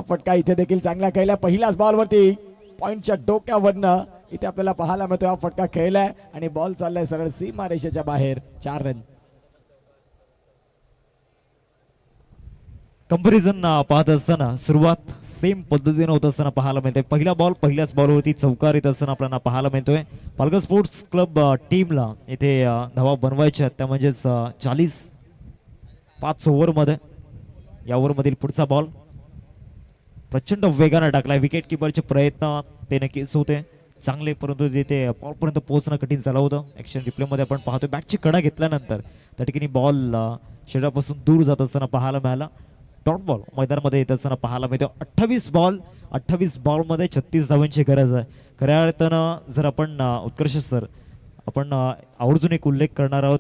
फटका इथे देखील चांगला खेळला. पहिल्याच बॉलवरती पॉइंटच्या डोक्यावरनं इथे आपल्याला पाहायला मिळतो हा फटका खेळलाय आणि बॉल चाललाय सरळ सीमा रेषेच्या बाहेर. 4 रन. कंपॅरिझन पाहत असताना सुरुवात सेम पद्धतीने होत असताना पाहायला मिळते. पहिला बॉल पहिल्याच बॉलवरती चौकार येत असताना आपल्याला पाहायला मिळतोय. पालघर स्पोर्ट्स क्लब टीमला इथे धावा बनवायच्या त्या म्हणजेच 5 ओव्हरमध्ये. या ओव्हरमधील पुढचा बॉल प्रचंड वेगाने टाकलाय. विकेट किपरचे प्रयत्न ते नक्कीच होते चांगले, परंतु तिथे बॉलपर्यंत पोहोचणं कठीण झालं होतं. ॲक्शन रिप्लेमध्ये आपण पाहतोय बॅटची कडा घेतल्यानंतर त्या ठिकाणी बॉल शरीरापासून दूर जात असताना पाहायला मिळाला. डॉट बॉल मैदानामध्ये येत असताना पाहायला मिळतो. 28 बॉलमध्ये 36 धावांची गरज आहे. खऱ्या अर्थानं जर आपण उत्कर्ष सर आपण आवर्जून एक उल्लेख करणार आहोत.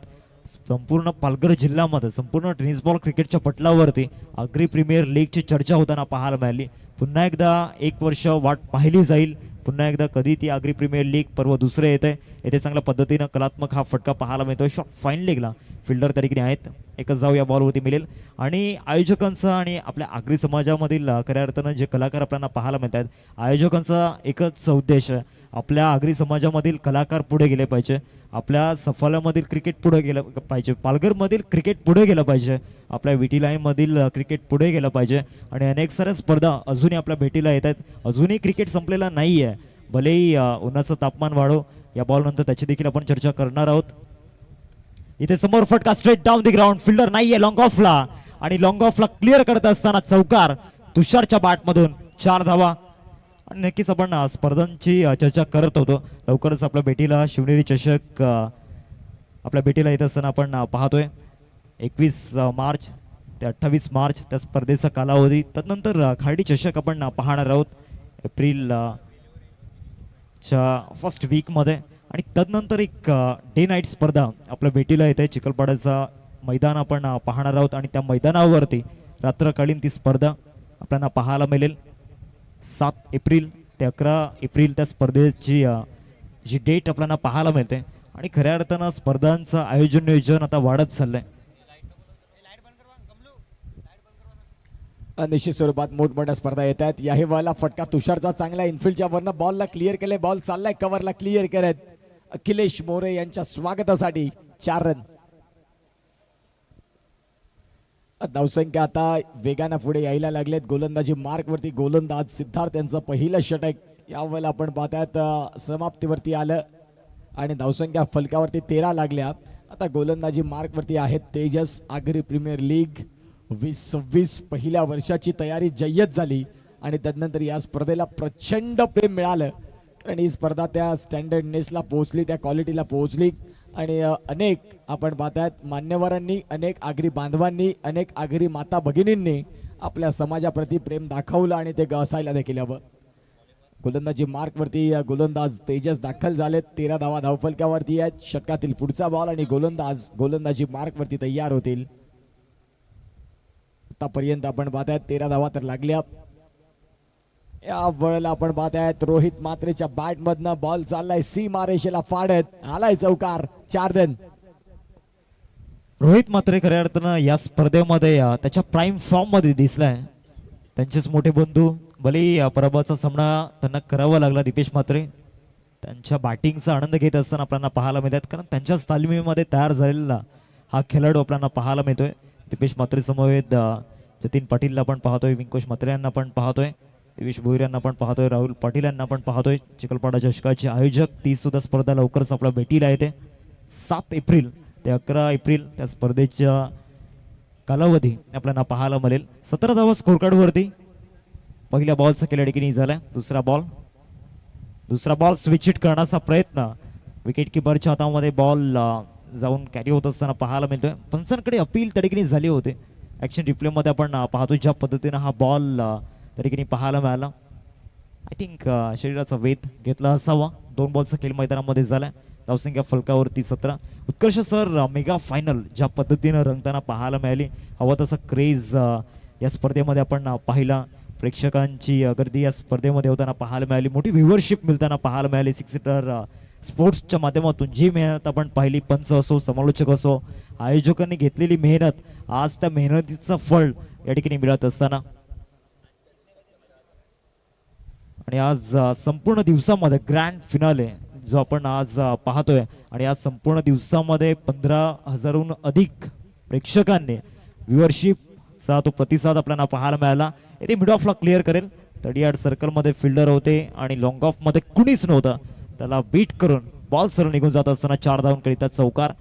संपूर्ण पालघर जिल्ह्यामध्ये संपूर्ण टेनिस बॉल क्रिकेटच्या पटलावरती आगरी प्रीमियर लीगची चर्चा होताना पाहायला मिळाली. पुन्हा एकदा 1 वर्ष वाट पाहिली जाईल. पुन्हा एकदा कधी ती आगरी प्रीमियर लीग पर्व दुसरे येते. येथे चांगल्या पद्धतीनं कलात्मक हा फटका पाहायला मिळतोय. शॉट फाईन लेगला फिल्डर त्या ठिकाणी आहेत. एकच धाव या बॉलवरती मिळेल आणि आयोजकांचा आणि आपल्या आगरी समाजामधील खऱ्या अर्थानं जे कलाकार आपल्याला पाहायला मिळतात आयोजकांचा एकच उद्देश आहे, आपल्या आगरी समाजामधील कलाकार पुढे गेले पाहिजे, आपल्या सफाल्यामधील क्रिकेट पुढे गेलं पाहिजे, पालघरमधील क्रिकेट पुढे गेलं पाहिजे, आपल्या विटी लाईनमधील क्रिकेट पुढे गेलं पाहिजे. आणि अनेक साऱ्या स्पर्धा अजूनही आपल्या भेटीला येत आहेत. अजूनही क्रिकेट संपलेला नाही आहे. भलेही उन्हाचं तापमान वाढो. या बॉलनंतर त्याची देखील आपण चर्चा करणार आहोत. इथे समोर फटका straight down the ground. Fielder नाहीये लॉंग ऑफला आणि लॉंग ऑफला क्लिअर करत असताना चौकार तुषारच्या बॅटमधून 4 धावा. आणि नक्कीच आपण स्पर्धांची चर्चा करत होतो. लवकरच आपल्या भेटीला शिवनेरी चषक आपल्या भेटीला येत असताना आपण पाहतोय 21 मार्च ते 28 मार्च त्या स्पर्धेचा कालावधी. त्यानंतर खार्डी चषक आपण पाहणार आहोत एप्रिल च्या फर्स्ट वीकमध्ये. आणि तदनंतर एक डे नाईट स्पर्धा आपल्या भेटीला येते. चिखलपाड्याचा मैदान आपण पाहणार आहोत आणि त्या मैदानावरती रात्रकालीन ती स्पर्धा आपल्याला पाहायला मिळेल. 7 एप्रिल ते 11 एप्रिल त्या स्पर्धेची जी डेट आपल्याला पाहायला मिळते. आणि खऱ्या अर्थानं स्पर्धांचं आयोजन नियोजन आता वाढत चाललंय. निश्चित स्वरूपात मोठमोठ्या स्पर्धा येत आहेत. याही बॉलला फटका तुषारचा चांगला इनफिल्डच्या वरनं बॉलला क्लिअर केले. बॉल चाललाय कव्हरला क्लिअर करत अखिलेश मोरे यांच्या स्वागतासाठी 4 रन. धावसंख्या आता वेगानं पुढे यायला लागलेत. गोलंदाजी मार्कवरती गोलंदाज सिद्धार्थ यांचं पहिलं षटक यावेळेला आपण पाहतायत समाप्तीवरती आलं आणि धावसंख्या फलकावरती 13 लागल्या. आता गोलंदाजी मार्कवरती आहेत तेजस. आगरी प्रीमियर लीग 2026 पहिल्या वर्षाची तयारी जय्यत झाली आणि त्यानंतर या स्पर्धेला प्रचंड प्रेम मिळालं कारण ही स्पर्धा त्या स्टँडर्डनेसला पोहोचली, त्या क्वालिटीला पोहोचली आणि अनेक आपण पाहतायत मान्यवरांनी, अनेक आगरी बांधवांनी, अनेक आगरी माता भगिनींनी आपल्या समाजाप्रती प्रेम दाखवलं आणि ते असायला देखील हवं. गोलंदाजी मार्कवरती गोलंदाज तेजस दाखल झालेत. 13 धावा धावफलकावरती आहेत. षटकातील पुढचा बॉल आणि गोलंदाज गोलंदाजी मार्कवरती तयार होतील. आतापर्यंत आपण पाहतायत 13 धावा तर लागल्या. या वेळेला आपण पाहतायत रोहित मात्रेच्या बॅट मधनं बॉल चाललाय सीमा रेषेला फाडत आलाय चौकार. 4 रन. रोहित मात्रे खऱ्या अर्थानं या स्पर्धेमध्ये त्याच्या प्राईम फॉर्म मध्ये दिसलाय. त्यांचेच मोठे बंधू भले पराभवाचा सामना त्यांना करावा लागला. दीपेश मात्रे त्यांच्या बॅटिंगचा आनंद घेत असताना आपल्याला पाहायला मिळतात कारण त्यांच्याच तालमीमध्ये तयार झालेला हा खेळाडू आपल्याला पाहायला मिळतोय. दीपेश मात्रे समवेत जतीन पाटीलला आपण पाहतोय, विंकोश मात्रे यांना आपण पाहतोय, दिवेश भोईर यांना आपण पाहतोय, राहुल पाटील यांना आपण पाहतोय. चिखलपाडा चषकाचे आयोजक. ती सुद्धा स्पर्धा लवकरच आपल्या भेटीला येते. 7 एप्रिल ते 11 एप्रिल त्या स्पर्धेच्या कालावधी आपल्याला पाहायला मिळेल. 17 धावा स्कोर कार्ड वरती. पहिल्या बॉलचा केल्या ठिकाणी झालाय. दुसरा बॉल स्विच हिट करण्याचा प्रयत्न. विकेट किपरच्या हातामध्ये बॉल जाऊन कॅरी होत असताना पाहायला मिळतोय. पंचांकडे अपील त्या ठिकाणी झाले होते. ऍक्शन रिप्ले मध्ये आपण पाहतो ज्या पद्धतीने हा बॉल त्या ठिकाणी पाहायला मिळाला. आय थिंक शरीराचा वेध घेतला असावा. 2 बॉलचा खेळ मैदानामध्ये झालाय. धावसंख्या फलकावरती 17. उत्कर्ष सर, मेगा फायनल ज्या पद्धतीनं रंगताना पाहायला मिळाली, हवा तसा क्रेज या स्पर्धेमध्ये आपण पाहिला. प्रेक्षकांची गर्दी या स्पर्धेमध्ये होताना पाहायला मिळाली. मोठी व्ह्युअरशिप मिळताना पाहायला मिळाली. 6 सीटर स्पोर्ट्सच्या माध्यमातून जी मेहनत आपण पाहिली, पंच असो, समालोचक असो, आयोजकांनी घेतलेली मेहनत, आज त्या मेहनतीचं फळ या ठिकाणी मिळत असताना आणि आज संपूर्ण दिवसामध्ये ग्रँड फिनाले जो आपण आज पाहतोय आणि आज संपूर्ण दिवसामध्ये 15,000हून अधिक प्रेक्षकांनी व्ह्युअरशिपचा तो प्रतिसाद आपल्याला पाहायला मिळाला. येथे मिड ऑफला क्लिअर करेल. 30 सर्कलमध्ये फिल्डर होते आणि लॉंग ऑफमध्ये कुणीच नव्हतं. त्याला बीट करून बॉल सरळ निघून जात असताना 4 धावांकरिता चौकार.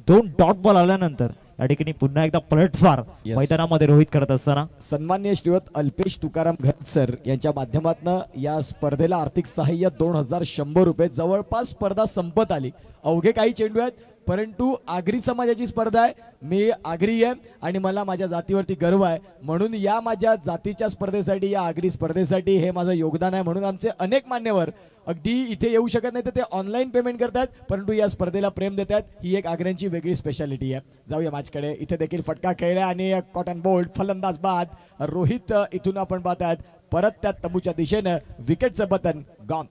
2 डॉट बॉल आल्यानंतर या ठिकाणी पुन्हा एकदा पलटवार मैदानामध्ये रोहित करत असताना सन्माननीय श्रीयुत अल्पेश तुकाराम घनत सर यांच्या माध्यमातून या स्पर्धेला आर्थिक सहाय्य 2100 रुपये. जवळपास स्पर्धा संपत आली. अवघे काही चेंडू आहेत, परंतु आगरी समाजाची स्पर्धा आहे. मी आगरी आहे आणि मला माझ्या जातीवरती गर्व आहे, म्हणून या माझ्या जातीच्या स्पर्धेसाठी, या आगरी स्पर्धेसाठी हे माझं योगदान आहे. म्हणून आमचे अनेक मान्यवर अगदी इथे येऊ शकत नाही तर ते ऑनलाईन पेमेंट करतात, परंतु या स्पर्धेला प्रेम देतात. ही एक आग्र्यांची वेगळी स्पेशालिटी आहे. जाऊया मॅचकडे. इथे देखील फटका खेळला आणि कॉटन बोल्ट फलंदाज बाद. रोहित इथून आपण पाहतात परत त्या तंबूच्या दिशेनं विकेटचं बटन गॉन.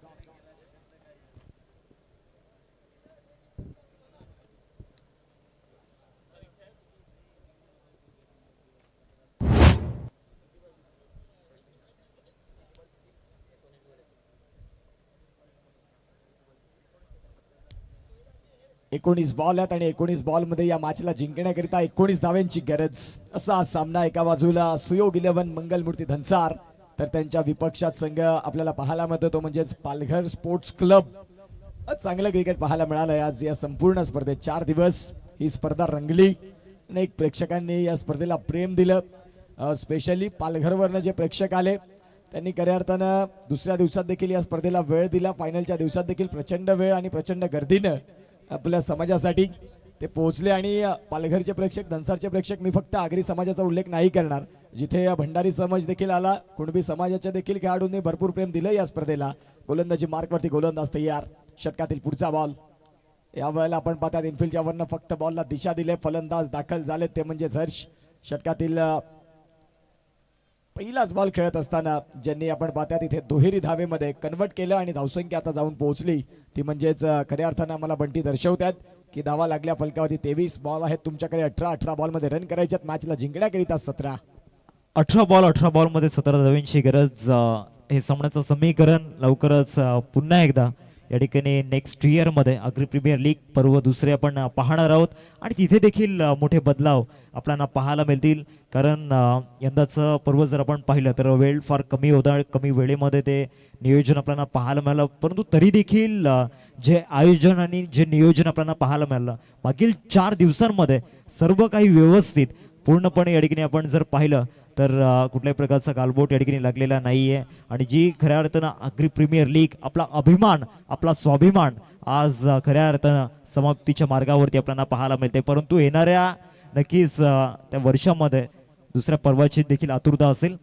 एकोणीस बॉल आहेत आणि 19 बॉलमध्ये या मॅचला जिंकण्याकरिता 19 धाव्यांची गरज. असा सामना. एका बाजूला सुयोग 11 मंगलमूर्ती धनसार, तर त्यांच्या विपक्षात संघ आपल्याला पाहायला मिळतो तो म्हणजेच पालघर स्पोर्ट्स क्लब. चांगलं क्रिकेट पाहायला मिळालंय आज या संपूर्ण स्पर्धेत. 4 दिवस ही स्पर्धा रंगली. अनेक प्रेक्षकांनी या स्पर्धेला प्रेम दिलं. स्पेशली पालघरवरनं जे प्रेक्षक आले त्यांनी खऱ्या अर्थानं दुसऱ्या दिवसात देखील या स्पर्धेला वेळ दिला. फायनलच्या दिवसात देखील प्रचंड वेळ आणि प्रचंड गर्दीनं आपल्या समाजासाठी ते पोहोचले. आणि पालघरचे प्रेक्षक, धनसारचे प्रेक्षक, मी फक्त आगरी समाजाचा उल्लेख नाही करणार, जिथे भंडारी समाज देखील आला, कुणबी समाजाच्या देखील खेळाडूंनी भरपूर प्रेम दिलं या स्पर्धेला. गोलंदाजी मार्कवरती गोलंदाज तयार. षटकातील पुढचा बॉल. यावेळेला आपण पाहतात इनफिल्डच्या वरनं फक्त बॉलला दिशा दिले. फलंदाज दाखल झाले ते म्हणजे हर्ष. षटकातील पहिलाच बॉल खेळत असताना ज्यांनी आपण पाहतात इथे दुहेरी धावेमध्ये कन्वर्ट केलं आणि धावसंख्या आता जाऊन पोहोचली ती म्हणजेच खऱ्या अर्थानं आम्हाला बंटी दर्शवतात की धावा लागल्या फलकावरती. 23 बॉल आहेत तुमच्याकडे. 18 बॉलमध्ये रन करायच्यात मॅचला जिंकण्याकरिता. 18 बॉलमध्ये 17 धावांची गरज. हे सामन्याचं समीकरण लवकरच पुन्हा एकदा या ठिकाणी नेक्स्ट इयरमध्ये आगरी प्रीमियर लीग पर्व दुसरे आपण पाहणार आहोत आणि तिथे देखील मोठे बदलाव आपल्याला पाहायला मिळतील. कारण यंदाचं पर्व जर आपण पाहिलं तर वेळ फार कमी होता. कमी वेळेमध्ये ते नियोजन आपल्याला पाहायला मिळालं, परंतु तरी देखील जे आयोजन आणि जे नियोजन आपल्याला पाहायला मिळालं मागील 4 दिवसांमध्ये सर्व काही व्यवस्थित पूर्णपणे या ठिकाणी आपण जर पाहिलं तर कुठल्याही प्रकारचा गालबोट या ठिकाणी लागलेला नाहीये. आणि जी खऱ्या अर्थानं आगरी प्रीमियर लीग आपला अभिमान, आपला स्वाभिमान आज खऱ्या अर्थानं समाप्तीच्या मार्गावरती आपल्याला पाहायला मिळते. परंतु येणाऱ्या नक्कीच त्या वर्षामध्ये दुसऱ्या पर्वाची देखील आतुरता असेल.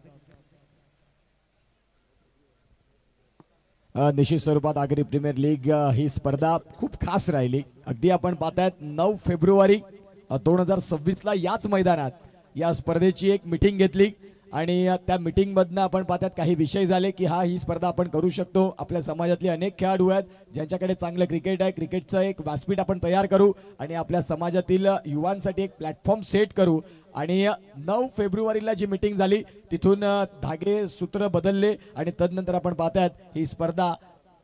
निश्चित स्वरूपात आगरी प्रीमियर लीग ही स्पर्धा खूप खास राहिली. अगदी आपण पाहतायत 9 फेब्रुवारी 2026ला याच मैदानात या स्पर्धेची एक मिटिंग घेतली आणि त्या मिटिंग मधनं आपण पाहतात काही विषय झाले की ही स्पर्धा आपण करू शकतो. आपल्या समाजातले अनेक खेळाडू आहेत ज्यांच्याकडे चांगलं क्रिकेट आहे. क्रिकेटचं एक व्यासपीठ आपण तयार करू आणि आपल्या समाजातील युवांसाठी एक प्लॅटफॉर्म सेट करू. आणि 9 फेब्रुवारीला जी मिटिंग झाली तिथून धागे सूत्र बदलले आणि तदनंतर आपण पाहतात ही स्पर्धा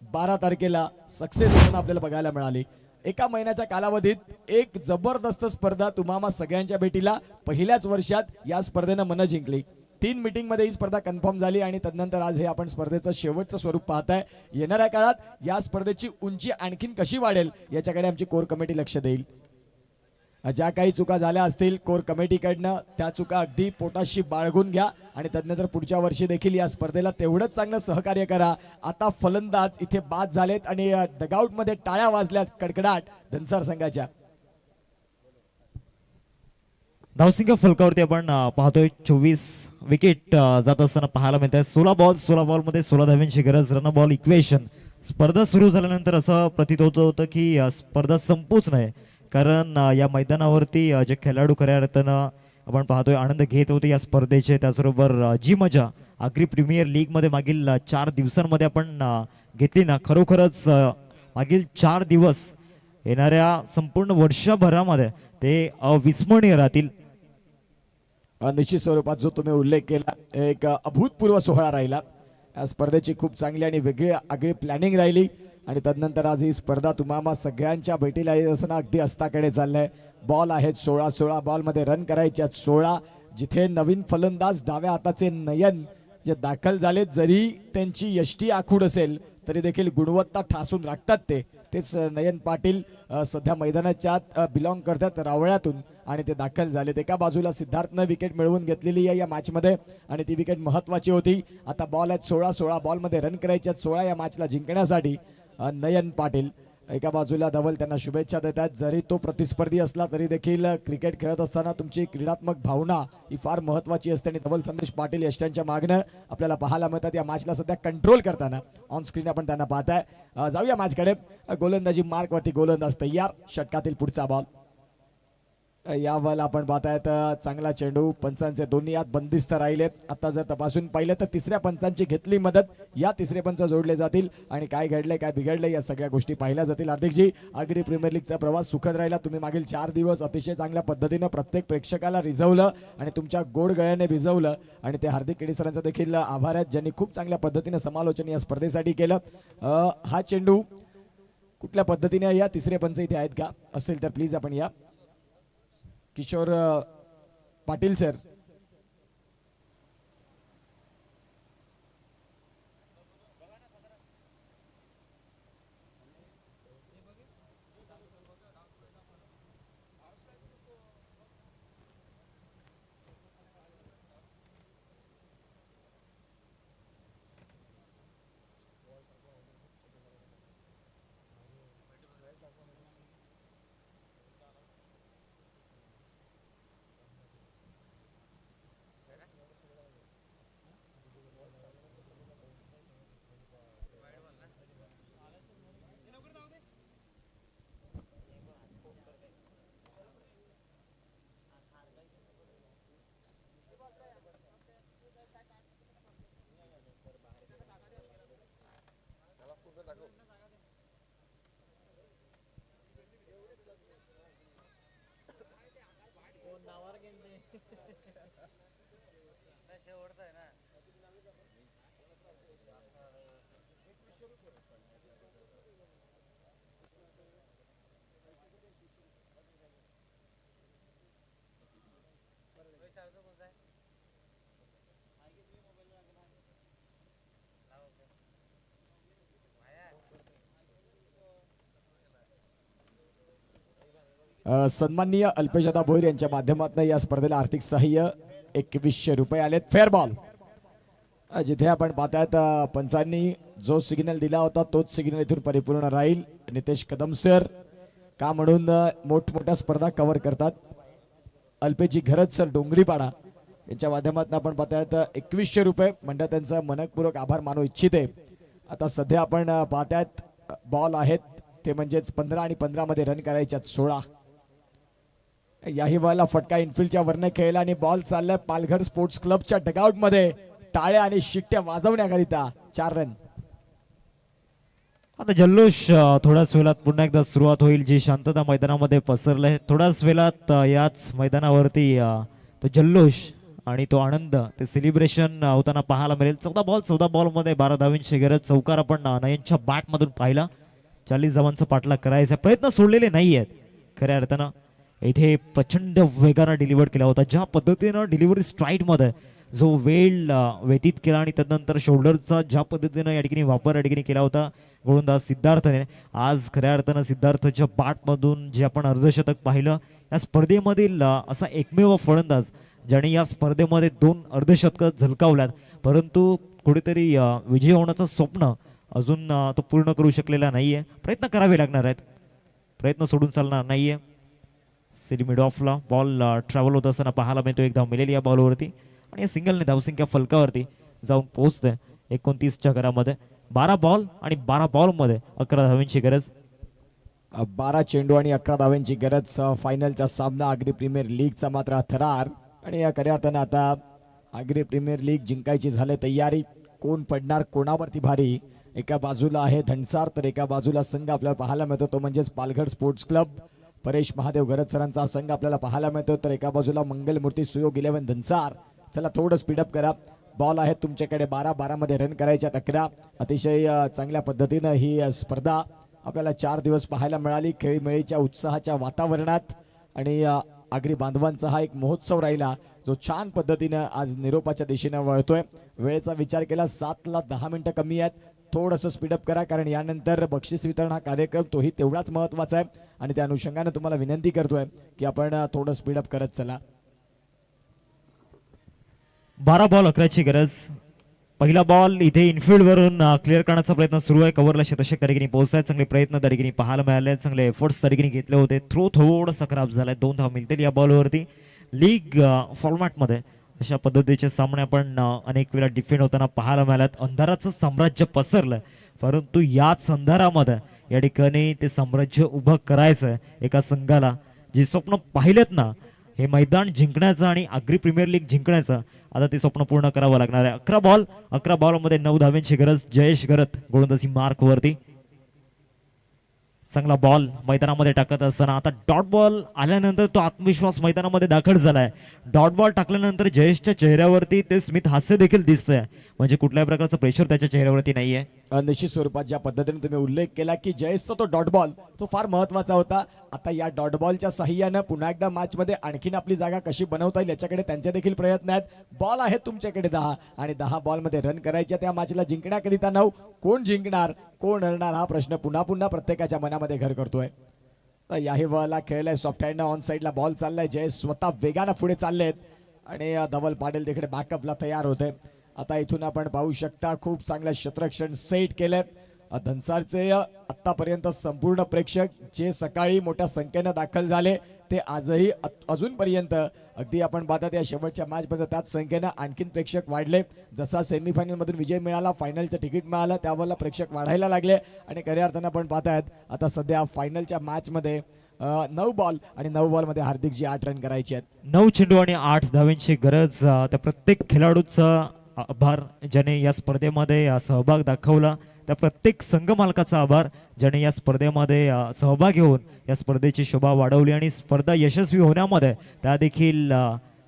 12 तारखेला सक्सेस होताना आपल्याला बघायला मिळाली. एका महिन्याच्या कालावधीत एक जबरदस्त स्पर्धा तुम्हाला सगळ्यांच्या भेटीला. पहिल्याच वर्षात या स्पर्धेनं मनं जिंकली. 3 मीटिंग मध्ये ही स्पर्धा कन्फर्म झाली आणि तदनंतर आज हे आपण स्पर्धेचं शेवटचं स्वरूप पाहताय. येणाऱ्या काळात या स्पर्धेची उंची आणखीन कशी वाढेल याच्याकडे आमची कोर कमिटी लक्ष देईल. ज्या काही चुका झाल्या असतील कोर कमिटीकडनं त्या चुका अगदी पोटाशी बाळगून घ्या आणि तदनंतर पुढच्या वर्षी देखील या स्पर्धेला तेवढंच चांगलं सहकार्य करा. आता फलंदाज इथे बाद झालेत आणि डगआउट मध्ये टाळ्या वाजल्यात कडकडाट धनसार संघाच्या. धावसंख्या फलकावरती आपण पाहतोय 24 विकेट जात असताना पाहायला मिळत आहे. 16 बॉलमध्ये 16 धाव्यांची गरज. Run ball equation. स्पर्धा सुरू झाल्यानंतर असं प्रतीत होत होतं की स्पर्धा संपूच नाही, कारण या मैदानावरती जे खेळाडू खऱ्या अर्थानं आपण पाहतोय आनंद घेत होते या स्पर्धेचे. त्याचबरोबर जी मजा आगरी प्रीमियर लीग मध्ये मागील 4 दिवसांमध्ये आपण घेतली ना, खरोखरच मागील 4 दिवस येणाऱ्या संपूर्ण वर्षभरामध्ये ते अविस्मरणीय राहतील. निश्चित स्वरूपात जो तुम्ही उल्लेख केला, एक अभूतपूर्व सोहळा राहिला. या स्पर्धेची खूप चांगली आणि वेगळी आगळी प्लॅनिंग राहिली आणि तदनंतर आज ही स्पर्धा तुम्हाला सगळ्यांच्या भेटीला येत असताना अगदी अस्ताकडे चाललंय. बॉल आहेत 16 बॉलमध्ये रन करायचे आहेत 16. जिथे नवीन फलंदाज डाव्या हाताचे नयन जे दाखल झाले, जरी त्यांची यष्टी आखूड असेल तरी देखील गुणवत्ता ठासून राखतात. तेच नयन पाटील सध्या मैदानाच्या बिलॉंग करतात रावळ्यातून आणि ते दाखल झालेत. एका बाजूला सिद्धार्थनं विकेट मिळवून घेतलेली आहे या मॅचमध्ये आणि ती विकेट महत्वाची होती. आता बॉल आहेत 16 बॉलमध्ये रन करायचे आहेत 16 या मॅचला जिंकण्यासाठी. नयन पाटील एका बाजूला धवल त्यांना शुभेच्छा देतात. जरी तो प्रतिस्पर्धी असला तरी देखील क्रिकेट खेळत असताना तुमची क्रीडात्मक भावना ही फार महत्वाची असते आणि धवल संदेश पाटील यष्ट्यांच्या मागणं आपल्याला पाहायला मिळतात. या मॅचला सध्या कंट्रोल करताना ऑन स्क्रीन आपण त्यांना पाहताय. जाऊया मॅचकडे. गोलंदाजी मार्कवरती गोलंदाज तयार. षटकातील पुढचा बॉल. या बॉल आपण पाहतायत चांगला चेंडू. पंचांचे दोन्ही हात बंदिस्त राहिले. आता जर तपासून पाहिलं तर तिसऱ्या पंचांची घेतली मदत. या तिसरे पंच जोडले जातील आणि काय घडलंय काय बिघडलंय या सगळ्या गोष्टी पाहिल्या जातील. हार्दिकजी, आगरी प्रीमियर लीगचा प्रवास सुखद राहिला. तुम्ही मागील 4 दिवस अतिशय चांगल्या पद्धतीनं प्रत्येक प्रेक्षकाला रिझवलं आणि तुमच्या गोड गळ्याने भिजवलं आणि ते हार्दिक केडीसरांचा देखील आभार आहेत, ज्यांनी खूप चांगल्या पद्धतीनं समालोचन या स्पर्धेसाठी केलं. हा चेंडू कुठल्या पद्धतीने या तिसरे पंच इथे आहेत का असेल तर प्लीज आपण या. किशोर पाटील सर. सन्माननीय अल्पेशदा भोईर यांच्या माध्यमातून या स्पर्धेला आर्थिक सहाय्य 2100 रुपये आलेत. Fair ball. जिथे आपण पाहतायत पंचांनी जो सिग्नल दिला होता तोच सिग्नल इथून परिपूर्ण राहील. नितेश कदम सर का म्हणून मोठमोठ्या स्पर्धा कव्हर करतात. अल्पेची घरच सर डोंगरीपाडा यांच्या माध्यमातून आपण पाहतायत 2100 रुपये म्हणजे त्यांचा मनपूर्वक आभार मानू इच्छिते. आता सध्या आपण पाहतायत बॉल आहेत ते म्हणजेच 15 आणि 15 मध्ये रन करायच्यात 16. याही बॉलला फटका इनफिल्डच्या वरने खेळला आणि बॉल चाललाय पालघर स्पोर्ट्स क्लबच्या डगआउट मध्ये. टाळ्या आणि शिट्ट्या वाजवण्याकरिता 4 रन. आता जल्लोष थोड्याच वेळात पुन्हा एकदा सुरुवात होईल. जी शांतता मैदानामध्ये पसरलंय थोड्याच वेळात याच मैदानावरती तो जल्लोष आणि तो आनंद ते सेलिब्रेशन होताना पाहायला मिळेल. 14 बॉलमध्ये 12 धावांची गरज. चौकार आपण नयनच्या बॅट मधून पाहिला. 40 धावांचा पाठलाग करायचा प्रयत्न सोडलेले नाही आहेत खऱ्या अर्थानं. इथे प्रचंड वेगानं डिलिव्हर केला होता. ज्या पद्धतीनं डिलिव्हरी स्ट्राईडमध्ये जो वेळ व्यतीत केला आणि त्यानंतर शोल्डरचा ज्या पद्धतीनं या ठिकाणी वापर या ठिकाणी केला होता गोलंदाज सिद्धार्थने, आज खऱ्या अर्थानं सिद्धार्थच्या बॅटमधून जे आपण अर्धशतक पाहिलं या स्पर्धेमधील असा एकमेव फलंदाज ज्याने या स्पर्धेमध्ये 2 अर्धशतकं झलकावल्यात, परंतु कुठेतरी विजय होण्याचं स्वप्न अजून तो पूर्ण करू शकलेला नाहीये. प्रयत्न करावे लागणार आहेत, प्रयत्न सोडून चालणार नाहीये. सिली मिड ऑफला बॉल ट्रॅव्हल होत असताना पाहायला मिळतो. एक धाव मिळेल या बॉलवरती आणि या सिंगलने धावसंख्या फलकावरती जाऊन पोहोचते 29च्या घरामध्ये. 12 बॉल आणि 12 बॉलमध्ये 11 धावांची गरज. 12 चेंडू आणि 11 धावांची गरज. फायनलचा सामना आगरी प्रीमियर लीगचा मात्र थरार. आणि या खऱ्या अर्थानं आता आगरी प्रीमियर लीग जिंकायची झाले तयारी. कोण पडणार कोणावरती भारी. एका बाजूला आहे धनसार तर एका बाजूला संघ आपल्याला पाहायला मिळतो तो म्हणजेच पालघर स्पोर्ट्स क्लब. परेश महादेव गरज सरांचा संघ आपल्याला पाहायला मिळतो. तर एका बाजूला मंगलमूर्ती सुयोग 11 धनसार. चला थोडं स्पीडअप करा. बॉल आहे तुमच्याकडे 12 मध्ये रन करायच्यात 11. अतिशय चांगल्या पद्धतीनं ही स्पर्धा आपल्याला 4 दिवस पाहायला मिळाली. खेळीमेळीच्या उत्साहाच्या वातावरणात. आणि आगरी बांधवांचा हा एक महोत्सव राहिला जो छान पद्धतीनं आज निरोपाच्या दिशेनं वळतोय. वेळेचा विचार केला 7ला 10 मिनिटं कमी आहेत. थोडंसं स्पीडअप करा कारण यानंतर बक्षीस वितरण हा कार्यक्रम तोही तेवढाच महत्वाचा आहे. आणि त्या अनुषंगाने तुम्हाला विनंती करतोय की आपण थोडं स्पीडअप करत चला. 12 बॉल 11ची गरज. पहिला बॉल इथे इनफिल्ड वरून क्लिअर करण्याचा प्रयत्न सुरू आहे. कव्हरला शतशक तरीकेने पोहोचतायत. चांगले प्रयत्न तरीकेने पाहायला मिळाले. चांगले एफर्ट्स तरीकेने घेतले होते. थ्रो थोडासा खराब झालाय. 2 धाव मिळतील या बॉलवरती. लीग फॉर्मॅटमध्ये अशा पद्धतीचे सामने आपण अनेक वेळा डिफेंड होताना पाहायला मिळाल्यात. अंधाराचं साम्राज्य पसरलं परंतु याच अंधारामध्ये या ठिकाणी ते साम्राज्य उभं करायचं एका संघाला. जे स्वप्न पाहिलेत ना हे मैदान जिंकण्याचं आणि आगरी प्रीमियर लीग जिंकण्याचं आता ते स्वप्न पूर्ण करावं लागणार आहे. 11 बॉलमध्ये 9 धावांची गरज. जयेश गरत गोलंदाजी मार्क वरती. चांगला बॉल मैदानामध्ये टाकत असताना आता डॉट बॉल आल्यानंतर तो आत्मविश्वास मैदानामध्ये दाखल झालाय. डॉट बॉल टाकल्यानंतर जयेशच्या चेहऱ्यावरती ते स्मित हास्य देखील दिसतंय. म्हणजे कुठल्याही प्रकारचं प्रेशर त्याच्या चेहऱ्यावरती नाहीये. निश्चित स्वरूपात ज्या पद्धतीने तुम्ही उल्लेख केला की जयेशचा तो डॉट बॉल तो फार महत्वाचा होता. आता या डॉट बॉलच्या साह्यानं पुन्हा एकदा मॅच मध्ये आणखीन आपली जागा कशी बनवता येईल याच्याकडे त्यांचे देखील प्रयत्न आहेत. बॉल आहेत तुमच्याकडे 10 आणि 10 बॉल मध्ये रन करायच्या. त्या मॅचला जिंकण्याकरिता 9. कोण जिंकणार कोण हरणार हा प्रश्न पुन्हा पुन्हा प्रत्येकाच्या मनामध्ये घर करतोय. याही बॉलला खेळलाय सॉफ्ट हँड ऑन साइडला बॉल चाललाय. जयेश स्वतः वेगानं पुढे चाललेत आणि धवल पाटील तिकडे बॅकअपला तयार होते. आता इथून आपण पाहू शकता खूप चांगलं क्षेत्ररक्षण सेट केलंय. धनसारचे आतापर्यंत संपूर्ण प्रेक्षक जे सकाळी मोठ्या संख्येनं दाखल झाले ते आजही अजूनपर्यंत अगदी आपण पाहतात या शेवटच्या मॅच मध्ये त्याच संख्येनं आणखीन प्रेक्षक वाढले. जसा सेमीफायनल मधून विजय मिळाला फायनलचं तिकीट मिळालं त्यावेळेला प्रेक्षक वाढायला लागले. आणि खऱ्या अर्थानं आपण पाहतायत आता सध्या फायनलच्या मॅच मध्ये 9 बॉल आणि 9 बॉल मध्ये हार्दिकजी 8 रन करायचे आहेत. 9 चेंडू आणि 8 धावांची गरज. त्या प्रत्येक खेळाडूचा आभार ज्याने या स्पर्धेमध्ये सहभाग दाखवला. त्या प्रत्येक संघ मालकाचा आभार ज्याने या स्पर्धेमध्ये सहभाग घेऊन या स्पर्धेची शोभा वाढवली आणि स्पर्धा यशस्वी होण्यामध्ये त्या देखील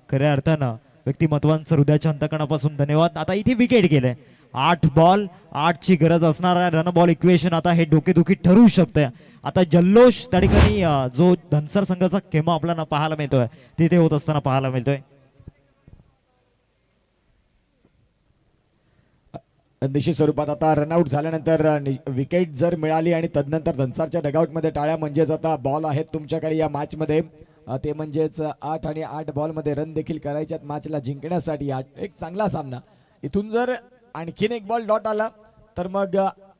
खऱ्या अर्थानं व्यक्तिमत्वांचं हृदयाच्या अंतकणापासून धन्यवाद. आता इथे विकेट गेले. 8 बॉल 8ची गरज असणार आहे. रन बॉल इक्वेशन आता हे डोकेदुखी ठरवू शकते. आता जल्लोष त्या ठिकाणी जो धनसर संघाचा खेमा आपल्याला पाहायला मिळतोय तिथे होत असताना पाहायला मिळतोय. निश्चित स्वरूपात आता रनआउट झाल्यानंतर विकेट जर मिळाली आणि तदनंतर धनसारच्या डगआउटमध्ये टाळ्या म्हणजेच आता बॉल आहेत तुमच्याकडे या मॅच मध्ये ते म्हणजेच 8 आणि 8 बॉल मध्ये रन देखील करायच्यात मॅचला जिंकण्यासाठी. एक चांगला सामना. इथून जर आणखीन एक बॉल डॉट आला तर मग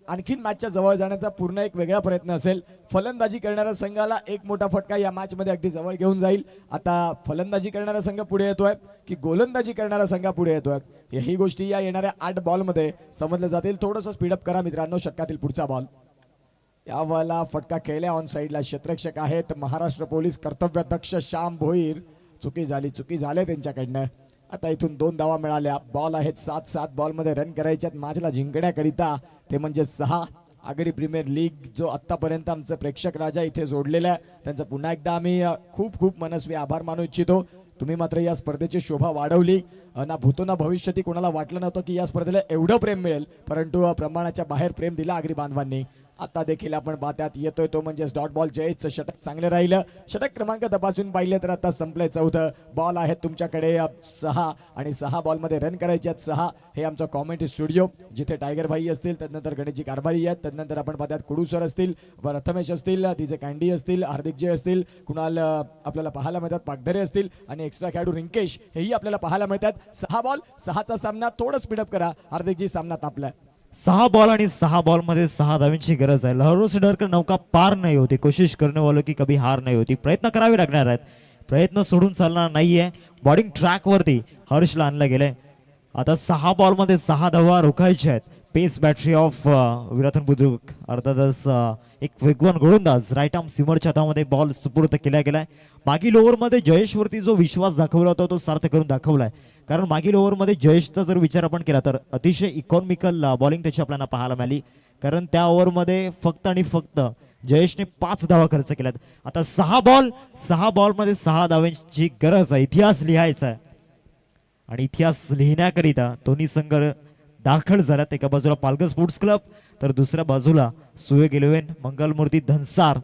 आणखीन मॅचच्या जवळ जाण्याचा पूर्ण एक वेगळा प्रयत्न असेल. फलंदाजी करणाऱ्या संघाला एक मोठा फटका या मॅच मध्ये अगदी जवळ घेऊन जाईल. आता फलंदाजी करणारा संघ पुढे येतोय की गोलंदाजी करणारा संघ पुढे येतोय ही गोष्टी या येणाऱ्या 8 बॉल मध्ये समजल्या जातील. थोडंसं स्पीडअप करा मित्रांनो. षटकातील पुढचा बॉल यावाला फटका खेळल्या ऑन साइडला क्षेत्ररक्षक आहेत महाराष्ट्र पोलीस कर्तव्यदक्ष श्याम भोईर. चुकी झाली त्यांच्याकडनं. आता इथून 2 धावा मिळाल्या. बॉल आहेत 7 बॉल मध्ये रन करायच्यात मॅचला जिंकण्याकरिता ते म्हणजे 6. आगरी प्रीमियर लीग जो आतापर्यंत आमचं प्रेक्षक राजा इथे जोडलेला आहे त्यांचं पुन्हा एकदा आम्ही खूप खूप मनस्वी आभार मानू इच्छितो. तुम्ही मात्र या स्पर्धेची शोभा वाढवली. ना भूतो ना भविष्यती कोणाला वाटलं नव्हतं की या स्पर्धेला एवढं प्रेम मिळेल परंतु प्रमाणाच्या बाहेर प्रेम दिला आगरी बांधवांनी. आता देखील आपण पाहतात येतोय तो म्हणजे डॉट बॉल. जयेशचं षटक चांगलं राहिलं. षटक क्रमांक तपासून पाहिले तर आता संपलंय 4. बॉल आहेत तुमच्याकडे 6 आणि 6 बॉल मध्ये रन करायचे आहेत 6. हे आमचं कॉमेंट्री स्टुडिओ जिथे टायगर भाई असतील त्यानंतर गणेशजी कारभारी आहेत त्यानंतर आपण पाहतात कुडू सर असतील प्रथमेश असतील तिचे कॅन्डी असतील हार्दिकजी असतील कुणाल आपल्याला पाहायला मिळतात पागधरे असतील आणि एक्स्ट्रा खेळाडू रिंकेश हेही आपल्याला पाहायला मिळतात. 6 बॉल 6चा सामना. थोडं स्पीडअप करा हार्दिकजी सामना तापलाय. 6 बॉल आणि 6 बॉल मध्ये 6 धावांची गरज आहे. लहरों से डरकर नौका पार नाही होती, कोशिश करने वालों की कभी हार नाही होती. प्रयत्न करावे लागणार आहेत, प्रयत्न सोडून चालणार नाहीये. बॉलिंग ट्रॅक वरती हर्षला आणलं गेलंय. आता 6 बॉल मध्ये 6 धावा रोखायच्या आहेत. पेस बॅटरी ऑफ विराथन बुद्रुक अर्थातच एक वेगवान गोलंदाज राईट आर्म सिमरच्या हातामध्ये बॉल सुपूर्द केला गेलाय. मागील ओव्हरमध्ये जयेशवरती जो विश्वास दाखवला होता तो सार्थ करून दाखवलाय. कारण मागील ओव्हरमध्ये जयेशचा जर विचार आपण केला तर अतिशय इकॉनॉमिकल बॉलिंग त्याची आपल्याला पाहायला मिळाली. कारण त्या ओव्हरमध्ये फक्त आणि फक्त जयेशने 5 धावा खर्च केल्यात. आता 6 बॉलमध्ये 6 धावांची गरज आहे. इतिहास लिहायचा आहे आणि इतिहास लिहिण्याकरिता दोन्ही संघ दाखल झाल्यात. एका बाजूला पालघर स्पोर्ट्स क्लब तर दुसऱ्या बाजूला सुयोग 11 मंगलमूर्ती धनसार.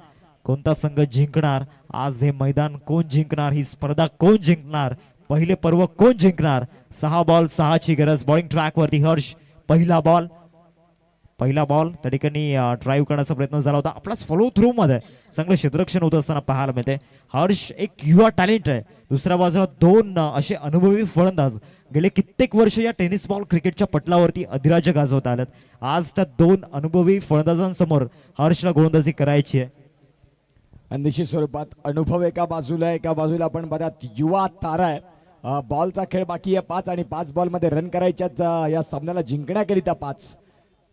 कोणता संघ जिंकणार आज हे मैदान, कोण जिंकणार ही स्पर्धा, कोण जिंकणार पहिले पर्व, कोण जिंकणार. 6 बॉल 6 ची गरज. बॉलिंग ट्रॅक वरती हर्ष. पहिला बॉल त्या ठिकाणी ड्राईव्ह करण्याचा प्रयत्न झाला होता. आपला फॉलो थ्रू मध्ये चांगलं क्षेत्ररक्षण होत असताना पाहायला मिळते. हर्ष एक युवा टॅलेंट आहे. दुसऱ्या बाजूला 2 असे अनुभवी फलंदाज गेले कित्येक वर्ष या टेनिस बॉल क्रिकेटच्या पटलावरती अधिराज्य गाजवत आलेत. आज त्या 2 अनुभवी फलंदाजांसमोर हर्षला गोलंदाजी करायची आहे. निश्चित स्वरूपात अनुभव एका बाजूला आपण बघा युवा तारा आहे. बॉलचा खेळ बाकी आहे 5 आणि 5 बॉलमध्ये रन करायच्यात. या सामन्याला जिंकण्याकरिता 5.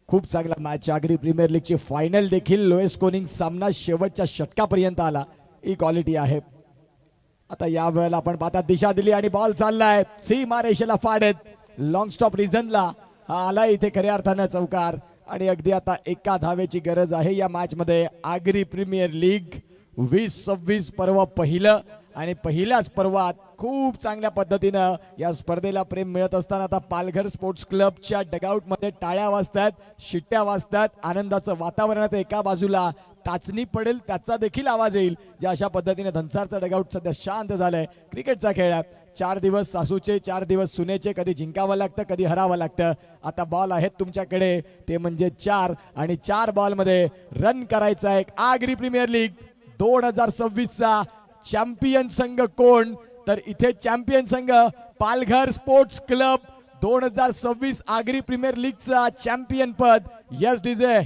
खूप चांगला मॅच. आगरी प्रीमियर लीगची फायनल देखील लोएस्ट स्कोरिंग सामना शेवटच्या षटकापर्यंत आला. ही क्वालिटी आहे. आता या वेळेला आपण पाहता दिशा दिली आणि बॉल चाललाय सीमा रेषेला फाडत लॉंग स्टॉप रिझनला आला इथे खऱ्या अर्थानं चौकार. आणि अगदी आता एका धावेची गरज आहे या मॅच मध्ये. आगरी प्रीमियर लीग 20-26 पर्व पहिलं आणि पहिल्याच पर्वात खूप चांगल्या पद्धतीनं या स्पर्धेला प्रेम मिळत असताना आता पालघर स्पोर्ट्स क्लबच्या डगआउट मध्ये टाळ्या वाजतात, शिट्ट्या वाजतात. आनंदाचं वातावरणात एका बाजूला टाचणी पडेल त्याचा देखील आवाज येईल. ज्या अशा पद्धतीने धनसारचं डगआउट सध्या शांत झालंय. क्रिकेटचा खेळ आहे. 4 दिवस सासूचे 4 दिवस सुनेचे. कधी जिंकावं लागतं कधी हरावं लागतं. आता बॉल आहेत तुमच्याकडे ते म्हणजे 4 आणि 4 बॉलमध्ये रन करायचा आहे. आगरी प्रीमियर लीग 2026चा चॅम्पियन संघ कोण तर इथे चॅम्पियन संघ Palghar sports club 2026 Agri premier लीगचा चॅम्पियन पद. Yes DJ.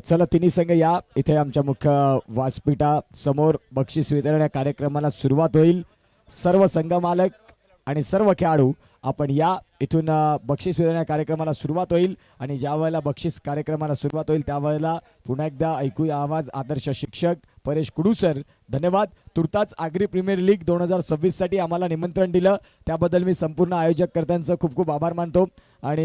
चला तिन्ही संघ या इथे आमच्या मुख्य व्यासपीठा समोर बक्षीस वितरण या कार्यक्रमाला सुरुवात होईल. सर्व संघ मालक आणि सर्व खेळाडू आपण या इथून बक्षीस वितरण या कार्यक्रमाला सुरुवात होईल. आणि ज्या वेळेला बक्षीस कार्यक्रमाला सुरुवात होईल त्यावेळेला पुन्हा एकदा ऐकूया आवाज आदर्श शिक्षक परेश कुडू सर. धन्यवाद. तुर्ताच आगरी प्रीमियर लीग 2026 साठी आम्हाला निमंत्रण दिलं त्याबद्दल मी संपूर्ण आयोजक कर्त्यांचं खूप खूप आभार मानतो. आणि